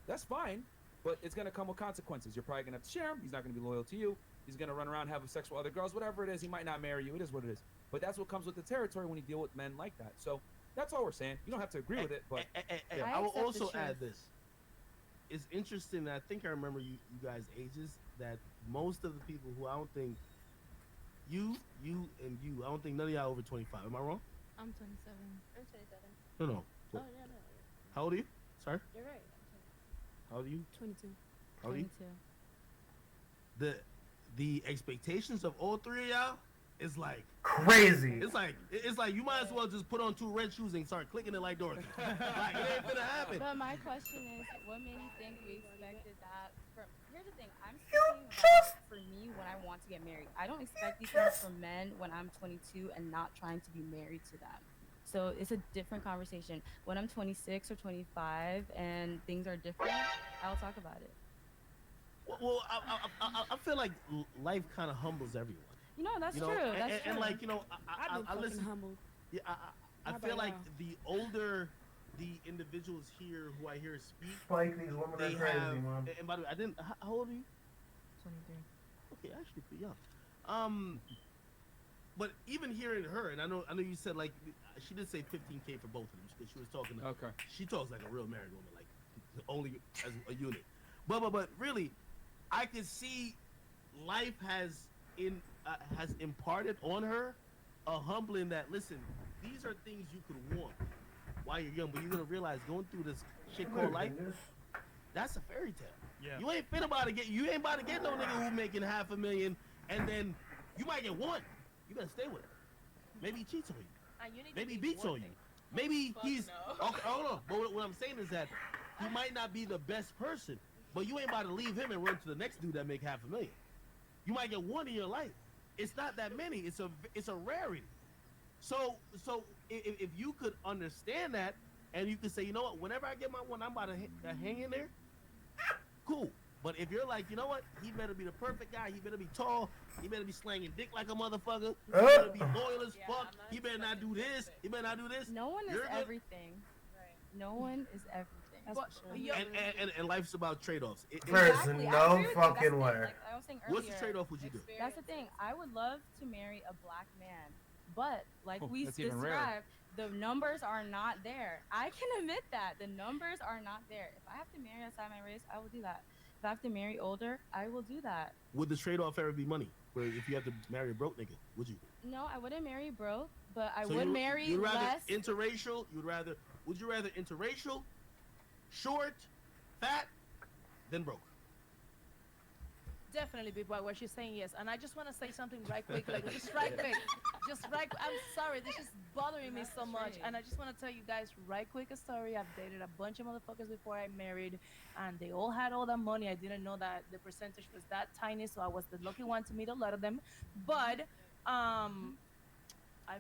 That's fine, but it's going to come with consequences. You're probably going to have to share him. He's not going to be loyal to you. He's going to run around, have sex with other girls, whatever it is. He might not marry you. It is what it is. But that's what comes with the territory when you deal with men like that. So that's all we're saying. You don't have to agree with it, but Hey, I will also add this. It's interesting that I think I remember you guys' ages, that most of the people who I don't think you, and you, I don't think none of y'all over 25. Am I wrong? I'm 27. I'm 27. No. Oh, yeah, no. How old are you? Sorry? You're right. How old are you? 22. How old are you? 22. The expectations of all three of y'all is like Crazy. It's like you might as well just put on 2 red shoes and start clicking it like Dorothy. Like it ain't gonna happen. But my question is, what made you think we expected that? Here's the thing, I'm You speaking just- about for me when I want to get married. I don't expect these things from men when I'm 22 and not trying to be married to them. So it's a different conversation. When I'm 26 or 25 and things are different, I'll talk about it. Well, I feel like life kind of humbles everyone. You know, that's You know, true. and, That's and, true. and like, you know, I've been I fucking listen. humbled. Yeah, I How feel about like y'all? the older the individuals here who I hear speak, Spike, these women they are crazy, have. man. And by the way, I didn't. How old are you? 23. Okay, actually pretty young. But even hearing her, and I know you said like she did say 15K for both of them because she was talking. Okay. She talks like a real married woman, like only as a unit. But really, I can see life has imparted on her a humbling that, listen, these are things you could want while you're young, but you're gonna realize going through this shit called life, that's a fairy tale. Yeah. You ain't about to get no nigga who making $500,000 and then you might get one. You gotta stay with it. Maybe he cheats on you. And you need Maybe he to be beats on you. worth Maybe Fuck he's no. okay. Hold on. But what I'm saying is that he might not be the best person, but you ain't about to leave him and run to the next dude that make $500,000. You might get one in your life. It's not that many. It's a rarity. So if you could understand that, and you could say, you know what, whenever I get my one, I'm about to hang in there. Cool. But if you're like, you know what, he better be the perfect guy. He better be tall. He better be slanging dick like a motherfucker. He better be loyal as fuck. He better not do this. He better not do this. No one is You're good. everything. No one is everything. And life's about trade-offs. There's Exactly. I no agree with you. That's fucking the thing. way. Like I was saying What's the earlier, trade-off would you do? That's the thing. I would love to marry a black man, but like Oh, we that's even rarer. described, the numbers are not there. I can admit that the numbers are not there. If I have to marry outside my race, I will do that. If I have to marry older, I will do that. Would the trade-off ever be money? Where if you have to marry a broke nigga, would you? No, I wouldn't marry broke, but I So would you- marry you'd rather less. interracial. Would you rather interracial, short, fat, than broke? Definitely, Big Boy, what she's saying, yes. And I just want to say something right quick, like just right quick. I'm sorry, this is bothering me so much. And I just want to tell you guys right quick a story. I've dated a bunch of motherfuckers before I married, and they all had all that money. I didn't know that the percentage was that tiny, so I was the lucky one to meet a lot of them. But I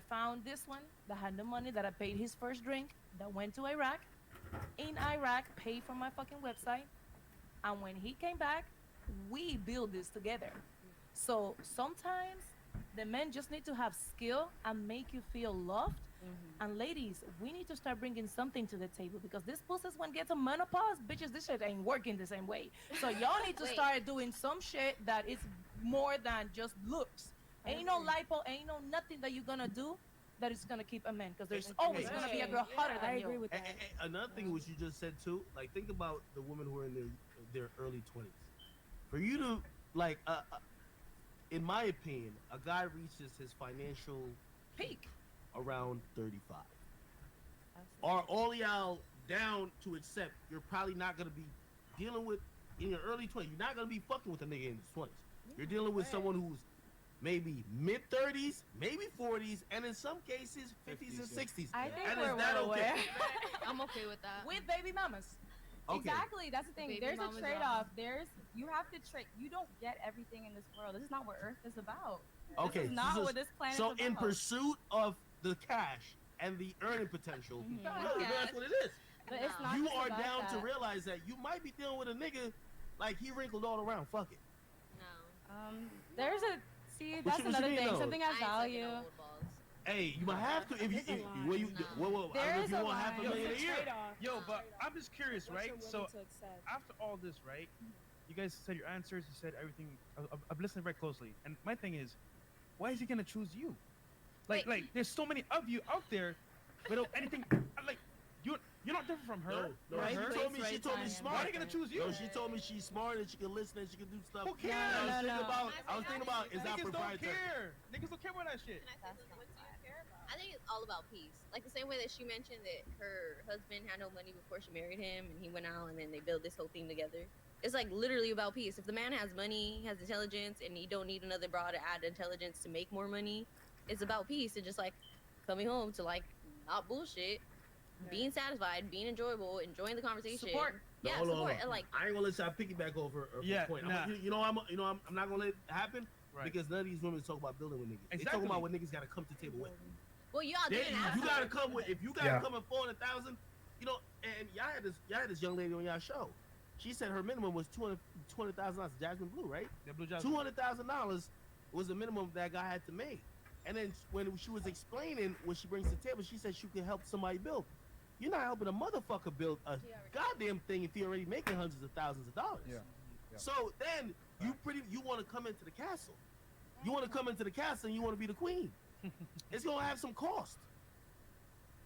found this one that had no money, that I paid his first drink, that went to Iraq. In Iraq, paid for my fucking website. And when he came back, we build this together. So sometimes the men just need to have skill and make you feel loved. And ladies, we need to start bringing something to the table, because this pussies when get to menopause, bitches, this shit ain't working the same way. So y'all need to Wait. start doing some shit that is more than just looks. Ain't no lipo, ain't no nothing that you're gonna do that is gonna keep a man, because there's always gonna be a girl hotter than you. I agree with that. Another thing which you just said too, like think about the women who are in their early 20s. For you to like, in my opinion, a guy reaches his financial peak around 35. Are all y'all down to accept you're probably not gonna be dealing with in your early 20s? You're not gonna be fucking with a nigga in his 20s. You're dealing with someone who's maybe mid 30s, maybe 40s, and in some cases 50s and 60s. I think and we're is that well okay? aware. I'm okay with that. With baby mamas. Okay. Exactly, that's the thing. Baby There's a mamas are trade-off. You have to trade. You don't get everything in this world. This is not what Earth is about. Okay, This is not what this planet so is in about. pursuit of the cash and the earning potential, really, that's what it is. But it's not You just are about down to that. realize that you might be dealing with a nigga like he wrinkled all around. Fuck it. There's a see. What That's you- what you another mean, thing. though? Something has value. Hey, you might have to if you There's a line. well, you well, I don't know if There's you a want half a line. million a year. Yo, but I'm just curious, What right? you're So willing to accept. after all this, right? You guys said your answers. You said everything. I've listened very closely, and my thing is, why is he gonna choose you? Like, there's so many of you out there, without anything. Like, you're not different from her. No, or she her. told me smart. Why are they gonna choose you? No, she told me she's smart and she can listen and she can do stuff. Who cares? I was thinking about is that Niggas don't proprietary? care. Niggas don't care about that shit. I think it's all about peace. Like the same way that she mentioned that her husband had no money before she married him, and he went out and then they built this whole thing together. It's like literally about peace. If the man has money, has intelligence, and he don't need another broad to add intelligence to make more money, it's about peace and just like coming home to like not bullshit, being satisfied, being enjoyable, enjoying the conversation. Support. Yeah, Hold on, support. hold on. And like I ain't gonna let y'all piggyback over her Yeah, point. nah. I'm not gonna let it happen Right. because none of these women talk about building with niggas. They Exactly. talking about what niggas gotta come to the table with. well, y'all They, didn't have you to. gotta come with if you gotta Yeah. come at 400,000, and y'all had this young lady on y'all show. She said her minimum was $200,000. Jasmine Blue, right? Yeah, Blue Jasmine. $200,000 was the minimum that guy had to make. And then when she was explaining what she brings to the table, she said she could help somebody build. You're not helping a motherfucker build a goddamn thing if you're already making hundreds of thousands of dollars. Yeah. So then you want to come into the castle. You want to come into the castle and you want to be the queen. It's gonna have some cost.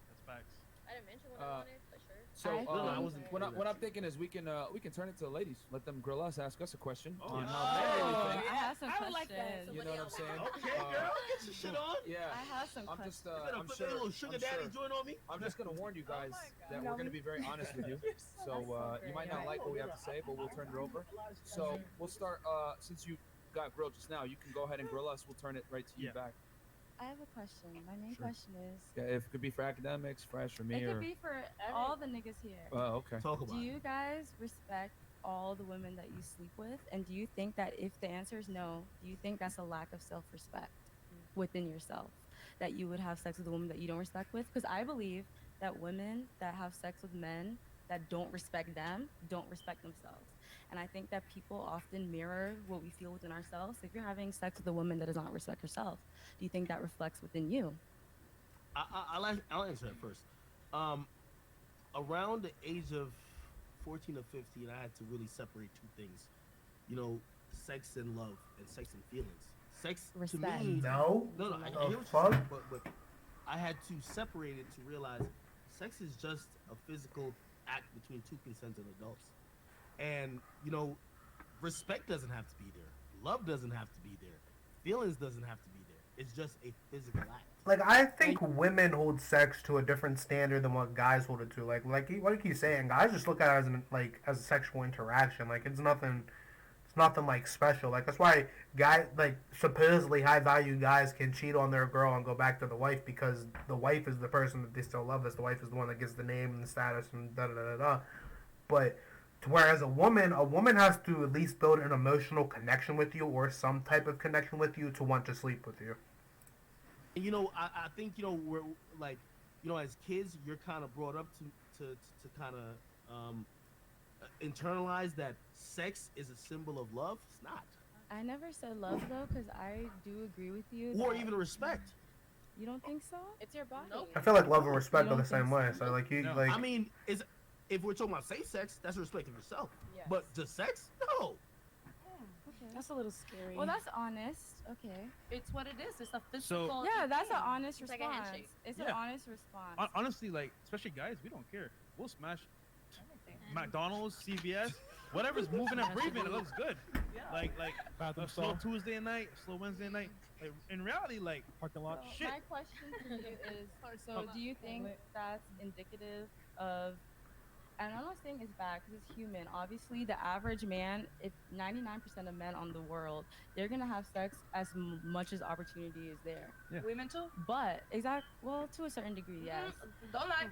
That's facts. I didn't mention what I wanted, but sure. So I I wasn't what doing what that. I'm thinking is we can turn it to the ladies. Let them grill us, ask us a question Oh, on yeah. how they really think. I have some I would like that. questions. You know what I'm saying? Okay, girl, get your shit on. Yeah. I have some I'm questions. just You better I'm put sure. that little sugar I'm daddy sure. joint on me. I'm just gonna warn you guys that No, we're gonna be very honest with you. So you might not like what we have to say, but we'll turn it over. So we'll start. Since you got grilled just now, you can go ahead and grill us. We'll turn it right to you Yeah. back. I have a question. My main Sure. question is, Yeah, if it could be for academics, fresh for me, it or could be for all the niggas here. Oh, okay. Talk Do about it. you guys respect all the women that you sleep with? And do you think that if the answer is no, do you think that's a lack of self-respect within yourself? That you would have sex with a woman that you don't respect with? Because I believe that women that have sex with men that don't respect them don't respect themselves. And I think that people often mirror what we feel within ourselves. If you're having sex with a woman that does not respect herself, do you think that reflects within you? I'll answer that first. Around the age of 14 or 15, I had to really separate two things. You know, sex and love, and sex and feelings. Sex Respect. to me. No. No, I The hear what you're fuck? saying, but I had to separate it to realize sex is just a physical act between two consenting adults. And, you know, respect doesn't have to be there. Love doesn't have to be there. Feelings doesn't have to be there. It's just a physical act. Like, I think women hold sex to a different standard than what guys hold it to. Like what he's saying, guys just look at it as a sexual interaction. Like, it's nothing like special. Like, that's why guys, like, supposedly high value guys can cheat on their girl and go back to the wife, because the wife is the person that they still love. As the wife is the one that gets the name and the status and da da da da. But whereas a woman has to at least build an emotional connection with you, or some type of connection with you, to want to sleep with you. And, you know, I think, you know, we're like, you know, as kids, you're kind of brought up to kind of internalize that sex is a symbol of love. It's not. I never said love though, because I do agree with you. Or that- even respect. You don't think so? It's your body. I feel like love and respect You are the don't same think way. so? So like you No. like. I mean, if we're talking about safe sex, that's respect of yourself. Yes. But just sex, no. Okay. That's a little scary. Well, that's honest. Okay. It's what it is. It's a physical. Yeah, that's an thing. honest It's like a response. handshake. It's an Yeah. honest response. Honestly, like, especially guys, we don't care. We'll smash McDonald's, CVS, whatever's moving and breathing. It looks good. Like Bathroom a slow stall. Tuesday night, slow Wednesday night. Like, in reality, like, Parking lot. So shit. my question for you is: so do you think that's indicative of? And I'm not saying it's bad because it's human. Obviously, the average man, if 99% of men on the world, they're gonna have sex as much as opportunity is there. Yeah. Women too. But well, to a certain degree, yes. Don't lie.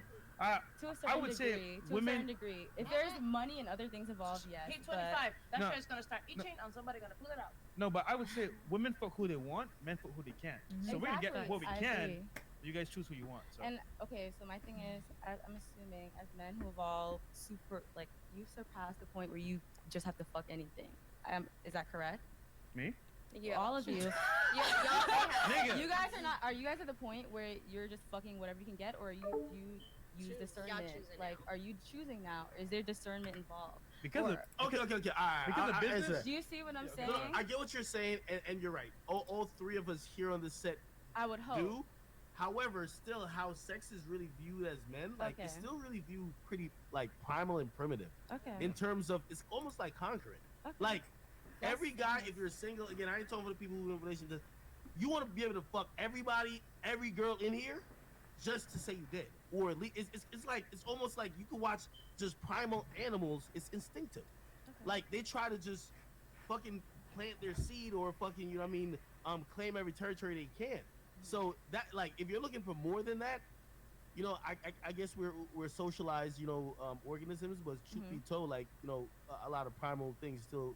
To a certain would degree. say To a certain women- degree. If there's money and other things involved, yes. Hit but- 25. That No. shit's gonna start itching, and somebody gonna pull it out. No, but I would say women fuck who they want, men fuck who they can. So we're gonna get Exactly, what we I can. agree. You guys choose who you want. So. And okay, so my thing is, I'm assuming as men who evolve super, like you've surpassed the point where you just have to fuck anything. Is that correct? Me? Yeah. All of you. Nigga. You guys are not. Are you guys at the point where you're just fucking whatever you can get, or you use Y'all discernment? choosing Like, now. are you choosing now? Is there discernment involved? Because of Okay. All right. Because of I'll business? answer that. Do you see what I'm saying? No, I get what you're saying, and you're right. All three of us here on the set I would hope. do. However, still, how sex is really viewed as men, like it's Okay. still really viewed pretty like primal and primitive. Okay. In terms of, it's almost like conquering. Okay. Like That's every guy, nice. if you're single, again, I ain't talking for the people who are in relationships. You want to be able to fuck everybody, every girl in here, just to say you did, or at least it's like it's almost like you can watch just primal animals. It's instinctive. Like they try to just fucking plant their seed or fucking, you know what I mean, claim every territory they can. So that, like, if you're looking for more than that, you know, I guess we're socialized, you know, organisms, but truth be told, like, you know, a lot of primal things still.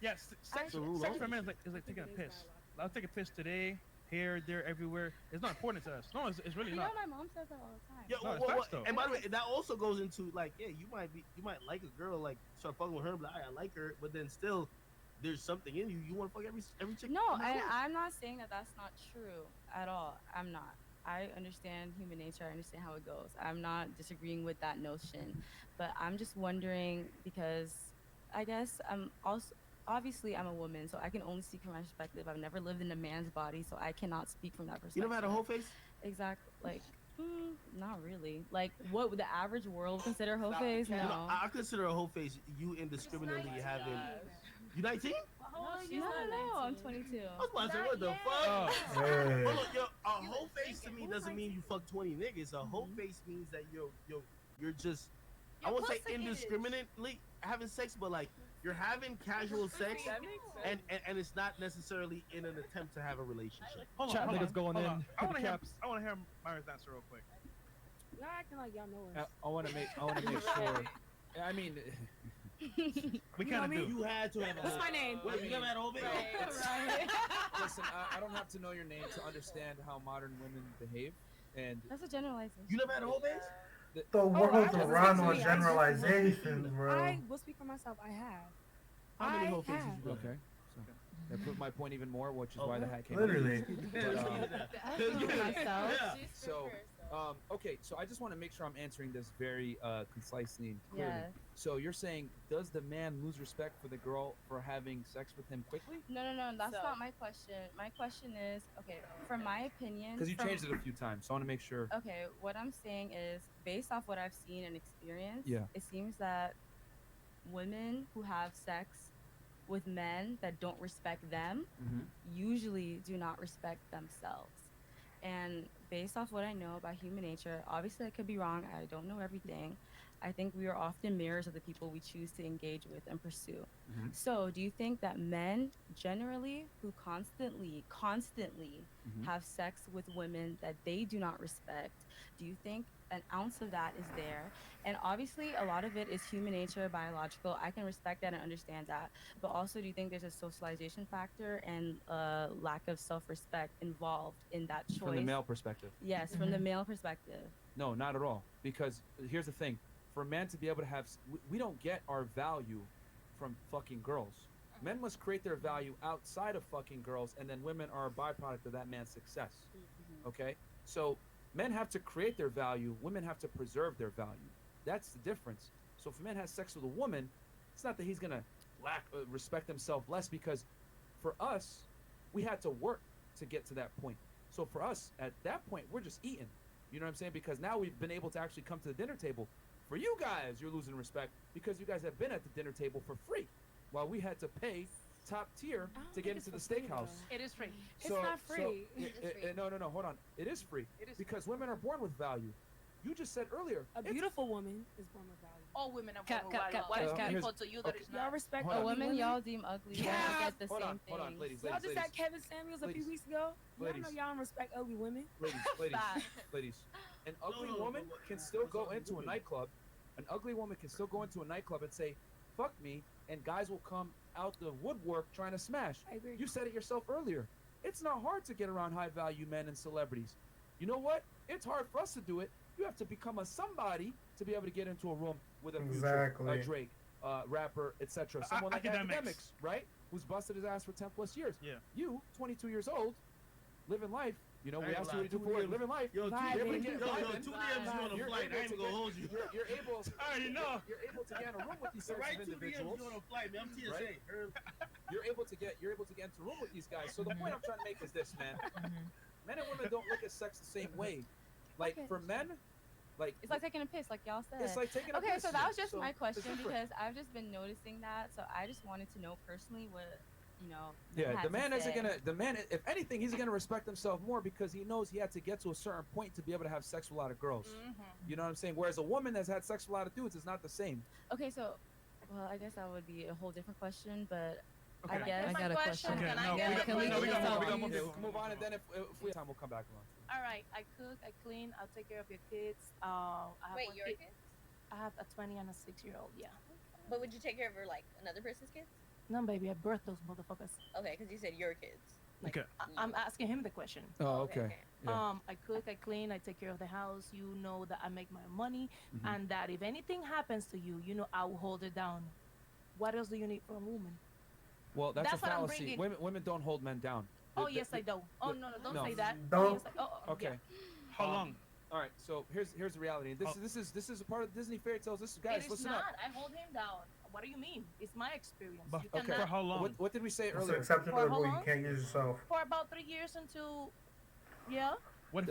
yes, sex The rule for always. men is like taking a piss. I'll take a piss today, here, there, everywhere. It's not important to us. No, it's really You not. know, my mom says that all the time. Yeah, No, it's well, facts, though. and by the way, that also goes into like, yeah, you might like a girl, like start fucking with her, but I like her, but then still, there's something in you. You want to fuck every chick. No, in the world. I'm not saying that that's not true at all. I'm not. I understand human nature. I understand how it goes. I'm not disagreeing with that notion, but I'm just wondering because I guess I'm also obviously I'm a woman, so I can only speak from my perspective. I've never lived in a man's body, so I cannot speak from that perspective. You never had a whole face? Exactly. Like, not really. Like, what would the average world consider whole face? You No. know, I consider a whole face you indiscriminately having. You 19? No, I'm 22. I was about to say, what the fuck? Oh. Hey. Hold on, yo, a whole face to me doesn't mean you fuck 20 niggas. A whole face means that you're just, I won't say indiscriminately, having sex, but like you're having casual sex, That makes sense. and it's not necessarily in an attempt to have a relationship. Hold Chat niggas going hold in on. for the I caps. want to hear Myra's answer real quick. Y'all acting like y'all know us. I want to make sure. I mean, We You kind know of me? do. You had to have. What's my name? Wait, you never had a whole baby? listen, I don't have to know your name to understand how modern women behave, and That's a generalization. You never had a whole base? The I world wasn't around speaking on to me. generalizations, bro. I will speak for myself. I have. How many I whole faces have. you got? okay. So that proved my point even more, which is why the hat came. out. Literally. I speak for myself. So, okay, so I just want to make sure I'm answering this very concisely and clearly. Yes. So you're saying, does the man lose respect for the girl for having sex with him quickly? No, that's So- not my question. My question is, okay, from my opinion. Because you from- changed it a few times, so I want to make sure. Okay, what I'm saying is, based off what I've seen and experienced, Yeah. it seems that women who have sex with men that don't respect them Mm-hmm. usually do not respect themselves. And based off what I know about human nature, obviously I could be wrong, I don't know everything. I think we are often mirrors of the people we choose to engage with and pursue. Mhm. So, do you think that men generally who constantly Mhm. have sex with women that they do not respect, do you think an ounce of that is there? And obviously, a lot of it is human nature, biological. I can respect that and understand that. But also, do you think there's a socialization factor and a lack of self-respect involved in that choice? From the male perspective. Yes, from the male perspective. No, not at all. Because here's the thing: for a man to be able to have, we don't get our value from fucking girls. Men must create their value outside of fucking girls, and then women are a byproduct of that man's success. Okay, so men have to create their value. Women have to preserve their value. That's the difference. So if a man has sex with a woman, it's not that he's gonna respect himself less, because for us, we had to work to get to that point. So for us, at that point, we're just eating. You know what I'm saying? Because now we've been able to actually come to the dinner table. For you guys, you're losing respect because you guys have been at the dinner table for free, while we had to pay top tier I don't to get think into the it's for free, steakhouse. It is free. It's not free. No, hold on. It is free It is because women are born with value. You just said earlier. A beautiful woman is born with value. All women are Cat, born cat, with value. cat, What is cat, cat. beautiful to you that Okay. is Y'all not? respect Hold A on. ugly woman women? y'all deem ugly Yeah. don't get the Hold same on, thing. ladies, Y'all just ladies. had Kevin Samuels a few Ladies. weeks ago. Y'all know Ladies. y'all don't respect ugly women. Ladies. An ugly no, woman but- can still go sorry, into a women. nightclub. An ugly woman can still go into a nightclub and say, "Fuck me," and guys will come out the woodwork trying to smash. I agree. You said it yourself earlier. It's not hard to get around high value men and celebrities. You know what? It's hard for us to do it. You have to become a somebody to be able to get into a room with a Future, Exactly. a Drake, rapper, etc. Someone like Academics. academics, right? Who's busted his ass for 10 plus years. Yeah. You, 22 years old, living life. You know, I we ain't asked gonna you what you do lie, for work. 2 Living life. Yo, Vibing. two Yo, DMs you on a You're flight. I able ain't to gonna get- hold you. You're able. I already know. You're able to get in a room with these The types right of 2 DMs individuals. you on a flight, man. I'm TSA. Right? You're able to get into a room with these guys. So the point I'm trying to make is this, man. Men and women don't look at sex the same way. Like Okay. for men, like It's like taking a piss, like y'all said. it's like taking a Okay, piss. so that was just So my it's question different. because I've just been noticing that. So I just wanted to know personally what, men Yeah, had the to man isn't say. gonna. The man, if anything, he's gonna respect himself more because he knows he had to get to a certain point to be able to have sex with a lot of girls. You know what I'm saying? Whereas a woman that's had sex with a lot of dudes is not the same. Okay, so, well, I guess that would be a whole different question, but Okay. I guess. I got a question. Okay, Can I no, get we my got- question? no, we got more, we got Okay, more. we can move on, and then if we have time, we'll come back around. All right, I cook, I clean, I'll take care of your kids. I have Wait, one your kid- kids? I have a 20 and a 6-year-old. Yeah. But would you take care of her like another person's kids? No, baby, I birthed those motherfuckers. Okay, because you said your kids. Okay. I'm asking him the question. Oh, okay. Yeah. I cook, I clean, I take care of the house. You know that I make my money, Mhm. and that if anything happens to you, you know I will hold it down. What else do you need from a woman? Well, that's That's a what I'm fallacy. bringing- Women don't hold men down. Oh The- yes, the- I do. Oh the- no, don't no. say that. Don't. Oh, yes, Okay. yeah. How long? All right. So here's the reality. And this is a part of Disney fairy tales. This is guys. It is Listen not. up. I hold him down. What do you mean? It's my experience. But You Okay. cannot- for how long? What did we say It's earlier? acceptable For how rule. You long? can't use yourself. For about 3 years until, yeah. What if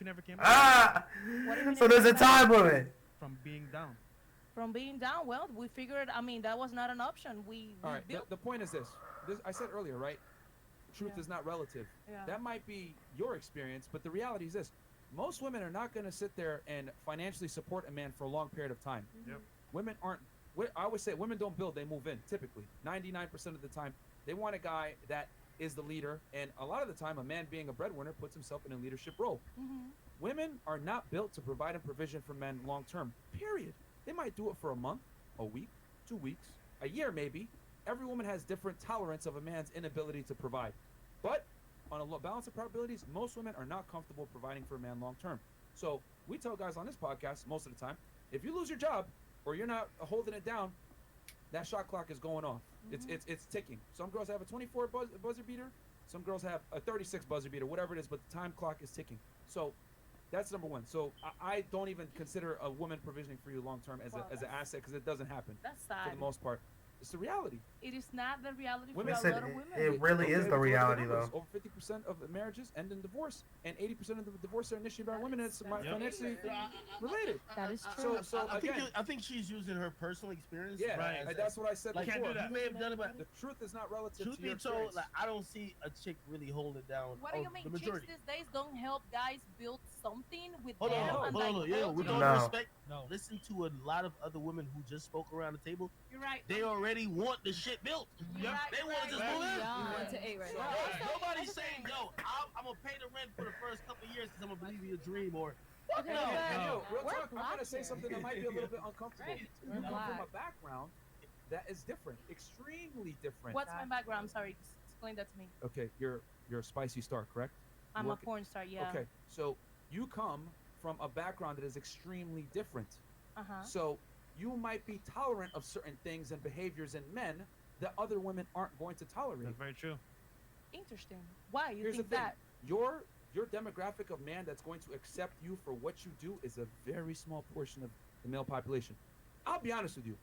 you never came Ah! What do you So mean there's a by that? time limit. from being down? From being down, well, we figured. I mean, that was not an option. We All right. built. The point is this. I said earlier, right? Truth Yeah. is not relative. Yeah. That might be your experience, but the reality is this: most women are not going to sit there and financially support a man for a long period of time. Yep. Women aren't I always say women don't build, they move in. Typically, 99% of the time, they want a guy that is the leader, and a lot of the time, a man being a breadwinner puts himself in a leadership role. Women are not built to provide a provision for men long term. Period. They might do it for a month, a week, 2 weeks, a year maybe. Every woman has different tolerance of a man's inability to provide. But on a balance of probabilities, most women are not comfortable providing for a man long term. So we tell guys on this podcast most of the time, if you lose your job or you're not holding it down, that shot clock is going off. It's ticking. Some girls have a 24 buzzer beater. Some girls have a 36 buzzer beater, whatever it is, but the time clock is ticking. So that's number one. So I don't even consider a woman provisioning for you long term as an asset, because it doesn't happen. That's sad. For the most part. It's the reality. It is not the reality Women for a lot of women. It really is the reality, though. Over 50% of the marriages end in divorce, and 80% of the divorce are initiated by women, and it's financially related. That is true. So I think she's using her personal experience. Yeah, as that's what I said like, before. You may have done it, but the truth is not relative truth to your be told, experience. like, I don't see a chick really holding it down. What do you mean? The majority. Chicks these days don't help guys build something with Hold them. on, and, hold on, like, yeah, hold with you. all No. respect, listen to a lot of other women who just spoke around the table. You're right. They already want the shit built. You're right, They want to just right. move in. Yeah, 1 to 8 right now. Nobody's saying, yo, I'm gonna pay the rent for the first couple of years because I'm gonna believe in your dream, or Okay, No, but no, real we're talk, I'm black gonna say here. something that might be a little bit uncomfortable. Right. You come from a Black. background that is different, extremely different. What's my background? Sorry, explain that to me. Okay, you're a spicy star, correct? I'm Work- a porn star. Yeah. Okay, so you come from a background that is extremely different. Uh-huh. So you might be tolerant of certain things and behaviors in men that other women aren't going to tolerate. That's very true. Interesting. Why you Here's think the thing. that? Your demographic of man that's going to accept you for what you do is a very small portion of the male population. I'll be honest with you.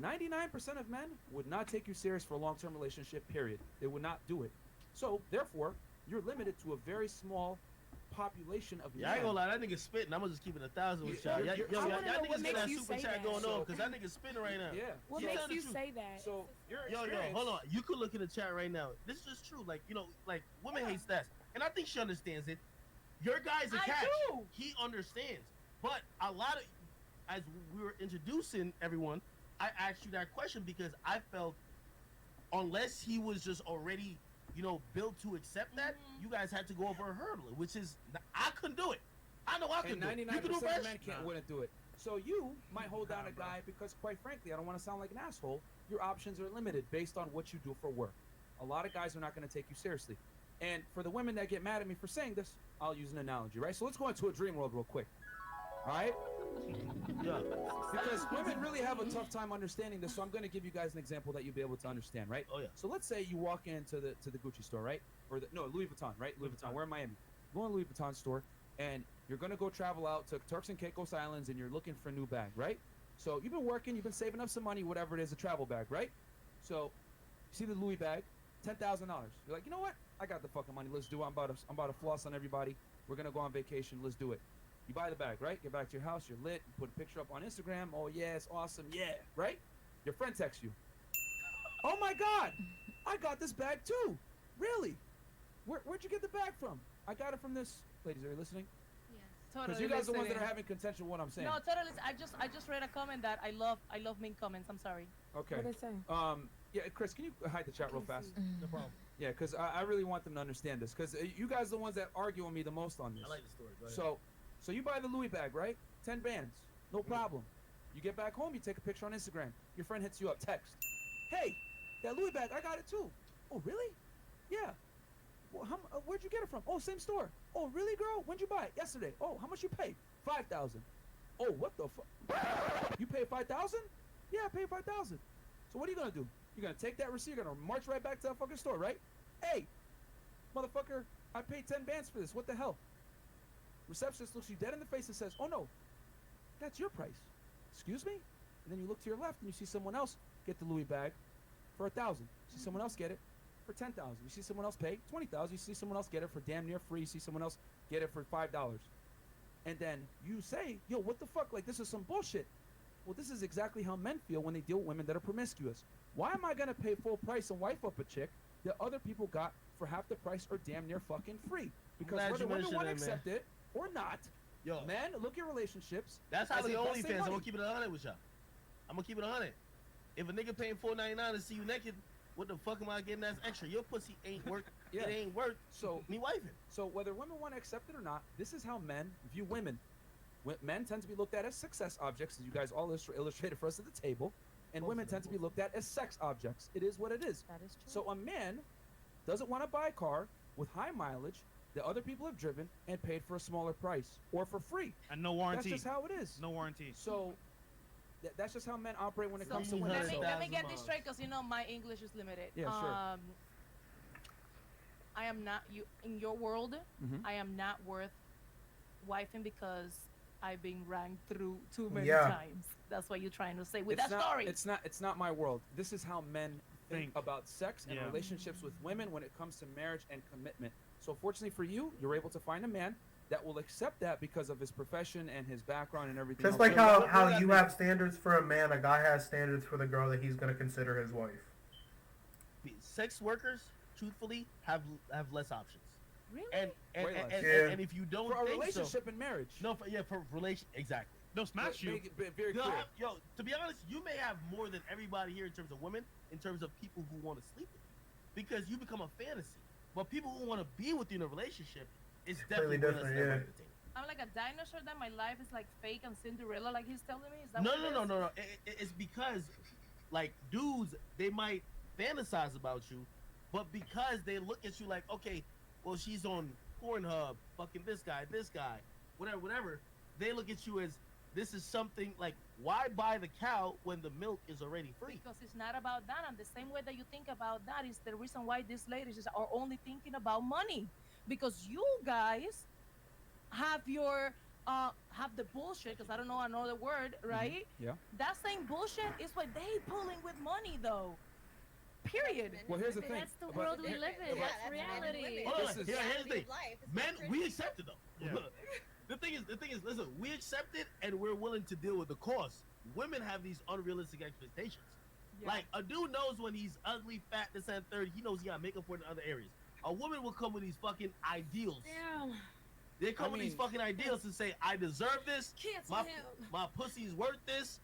99% of men would not take you serious for a long-term relationship, period. They would not do it. So, therefore, you're limited to a very small population of yeah, I men. ain't gonna lie, that nigga spitting. I'm gonna just keep it 1,000 with y'all. You're- Y'all you're- I wanna y'all know what niggas makes got that you super say chat that. going on So- because that nigga's spitting right now. Yeah. What Keep makes telling the you truth. say that? So, your Yo, experience... hold on. You could look in the chat right now. This is just true. Like, like women hate stats, and I think she understands it. Your guy's a I catch. do. He understands, but a lot of, as we were introducing everyone, I asked you that question because I felt, unless he was just already, built to accept that, you guys had to go over a hurdle, which is I couldn't do it. I know I And could do it. You 99% can do of it, men wouldn't do it. So you might hold down a guy because, quite frankly, I don't want to sound like an asshole. Your options are limited based on what you do for work. A lot of guys are not going to take you seriously. And for the women that get mad at me for saying this, I'll use an analogy, right? So let's go into a dream world real quick. All right? Yeah. Because women really have a tough time understanding this, so I'm going to give you guys an example that you'll be able to understand, right? Oh yeah. So let's say you walk into the Gucci store, right? Or Louis Vuitton, right? Louis Vuitton. We're in Miami. Go in Louis Vuitton store, and you're gonna go travel out to Turks and Caicos Islands, and you're looking for a new bag, right? So you've been working, you've been saving up some money, whatever it is, a travel bag, right? So you see the Louis bag, $10,000. You're like, you know what? I got the fucking money. Let's do it. I'm about to floss on everybody. We're gonna go on vacation. Let's do it. You buy the bag, right? Get back to your house. You're lit. You put a picture up on Instagram. Oh yeah, it's awesome. Yeah, right? Your friend texts you. Oh my God, I got this bag too. Really? Where'd you get the bag from? I got it from this. Ladies, are you listening? Because Totally you guys are the ones that listening. are having contention with what I'm saying. No, totally. I just read a comment that I love mean comments. I'm sorry. Okay. What they say? Yeah, Chris, can you hide the chat real fast? No problem. Yeah, because I really want them to understand this. Because you guys are the ones that argue with me the most on this. I like the story. Go ahead. So you buy the Louis bag, right? 10 bands, no problem. You get back home, you take a picture on Instagram. Your friend hits you up, text. Hey, that Louis bag, I got it too. Oh, really? Yeah. Well, where'd you get it from? Oh, same store. Oh, really, girl? When'd you buy it? Yesterday. Oh, how much you pay? $5,000. Oh, what the fuck? You paid $5,000? Yeah, I paid $5,000. So what are you gonna do? You're gonna take that receipt, you're gonna march right back to that fucking store, right? Hey, motherfucker, I paid 10 bands for this. What the hell? Receptionist looks you dead in the face and says, oh no, that's your price. Excuse me? And then you look to your left and you see someone else get the Louis bag for $1,000. You see someone else get it for $10,000. You see someone else pay $20,000. You see someone else get it for damn near free. You see someone else get it for $5. And then you say, yo, what the fuck? Like, this is some bullshit. Well, this is exactly how men feel when they deal with women that are promiscuous. Why am I going to pay full price and wife up a chick that other people got for half the price or damn near fucking free? Because glad whether you women mentioned want to that, man. accept it or not, Yo, men look at relationships. that's how as the investing OnlyFans. I'm money. gonna keep it 100 with y'all. I'm gonna keep it 100. If a nigga paying $4.99 to see you naked, what the fuck am I getting as extra? Your pussy ain't worth. Yeah. It ain't worth. So me wifing. So whether women want to accept it or not, this is how men view women. Men tend to be looked at as success objects, as you guys all illustrated for us at the table, and women tend to be looked at as sex objects. It is what it is. That is true. So a man doesn't want to buy a car with high mileage that other people have driven and paid for a smaller price or for free. And no warranty. That's just how it is. No warranty. So that's just how men operate when it comes to let women. me, let me get this straight, because you know my English is limited. Yeah, sure. I am not you in your world. Mhm. I am not worth wifing because I've been ranked through too many Yeah. times. That's what you're trying to say with It's that not, story. It's not my world. This is how men think about sex and Yeah. relationships with women when it comes to marriage and commitment. So fortunately for you, you're able to find a man that will accept that because of his profession and his background and everything. Just else. like So how that you makes- have standards for a man, a guy has standards for the girl that he's gonna consider his wife. Sex workers, truthfully, have less options. Really? And Way less. and if you don't for a think relationship so, and marriage. no, for relation, exactly. They'll smash you. Make it very Yo, clear. yo, to be honest, you may have more than everybody here in terms of women, in terms of people who want to sleep with you, because you become a fantasy. But people who want to be with you in a relationship is definitely different, less yeah. entertaining. I'm like a dinosaur that my life is like fake and Cinderella, like he's telling me. Is that No, what no, it no, is? no, no. It's because, like, dudes, they might fantasize about you, but because they look at you like, okay, well, she's on Pornhub, fucking this guy, whatever. They look at you as this is something like, why buy the cow when the milk is already free? Because it's not about that, and the same way that you think about that is the reason why these ladies are only thinking about money, because you guys have your have the bullshit, because I don't know another word, right? Yeah. That same bullshit is what they pulling with money, though. Period. Well, here's the thing. That's the But world we here- live in. but- That's reality. Hold on, This is- here's the thing. Life. It's Men, not we true. accept it though. Yeah. The thing is, listen, we accept it and we're willing to deal with the cost. Women have these unrealistic expectations. Yeah. Like a dude knows when he's ugly, fat, this and third, he knows he got makeup for it in other areas. A woman will come with these fucking ideals. Damn. They come I with these mean- fucking ideals and say, I deserve this. Cancel My, him. my pussy's worth this.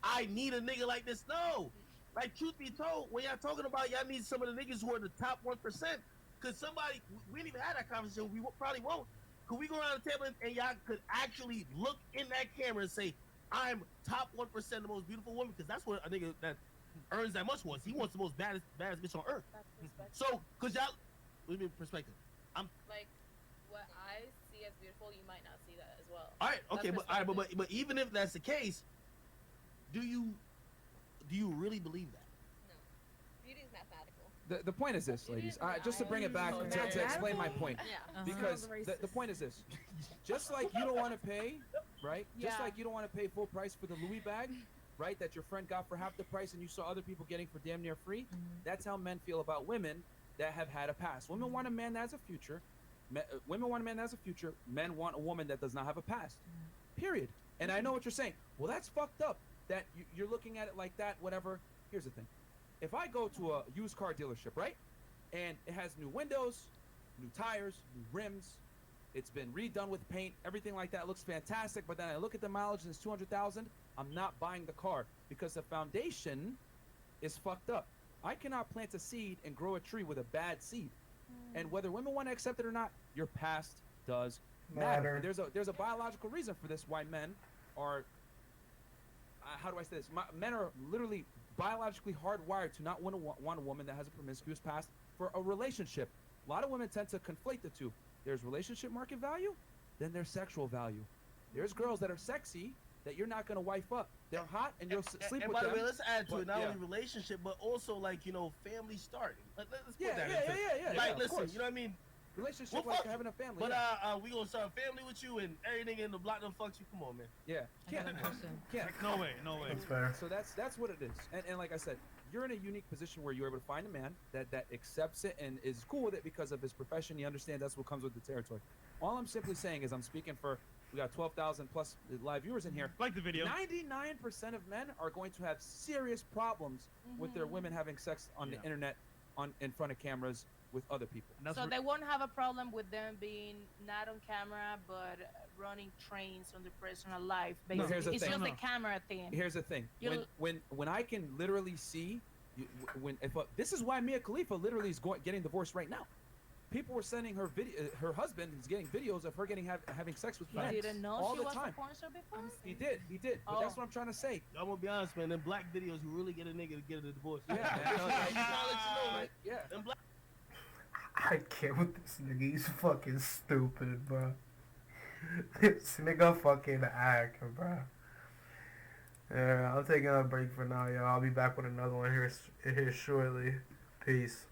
I need a nigga like this. No. Like, truth be told, when y'all talking about y'all need some of the niggas who are the top 1%, because somebody, we didn't even have that conversation, we probably won't. Could we go around the table and y'all could actually look in that camera and say, I'm top 1% the most beautiful woman? Because that's what a nigga that earns that much wants. He wants the most baddest bitch on earth. That's perspective. So, because y'all, what do you mean perspective? Like, what I see as beautiful, you might not see that as well. All right, okay, That's but even if that's the case, do you really believe that? No. Beauty is mathematical. The point is this, ladies. Just to bring it back to explain my point. Yeah. Because Sounds the point is this. Just like you don't want to pay, right? Just Yeah. like you don't want to pay full price for the Louis bag, right? That your friend got for half the price and you saw other people getting for damn near free. That's how men feel about women that have had a past. Women want a man that has a future. Women want a man that has a future. Men want a woman that does not have a past. Period. And I know what you're saying. Well, that's fucked up. That you're looking at it like that, whatever. Here's the thing. If I go to a used car dealership, right? And it has new windows, new tires, new rims. It's been redone with paint, everything like that looks fantastic. But then I look at the mileage and it's 200,000. I'm not buying the car because the foundation is fucked up. I cannot plant a seed and grow a tree with a bad seed. And whether women want to accept it or not, your past does matter. Matter. And there's a biological reason for this. Why men are how do I say this? Men are literally biologically hardwired to not want a woman that has a promiscuous past for a relationship. A lot of women tend to conflate the two. There's relationship market value, then there's sexual value. There's girls that are sexy that you're not gonna wife up. They're hot and you'll sleep And with by them. the way, let's add to but- it not yeah. only relationship, but also like family starting. Let's put Yeah, that yeah, into yeah, yeah, Like, yeah, of listen, course. you know what I mean? Relationship Well, like fuck having a family. But yeah. we gonna start a family with you and everything in the block done fucks you. Come on, man. Yeah. I got a question. Can't. No way, no way. That's fair. So that's what it is. And like I said, you're in a unique position where you're able to find a man that accepts it and is cool with it because of his profession. He understands that's what comes with the territory. All I'm simply saying is I'm speaking for, we got 12,000 plus live viewers in here. Like the video. 99% of men are going to have serious problems with their women having sex on the internet, in front of cameras, with other people. So they won't have a problem with them being not on camera but running trains on their personal life. No, Basically, here's the it's thing. just No. the camera thing. Here's the thing. You'll- When I can literally see, this is why Mia Khalifa literally is getting divorced right now. People were sending her her husband is getting videos of her having sex with He men didn't know all she the was time. a porn star before. He did. But that's what I'm trying to say. I'm gonna be honest, man. Them black videos who really get a nigga to get a divorce. Yeah, man. man. I'll let you know, man. Yeah. Them black. I can't with this nigga. He's fucking stupid, bro. This nigga fucking acting, bro. Yeah, I'm taking a break for now, y'all. I'll be back with another one here shortly. Peace.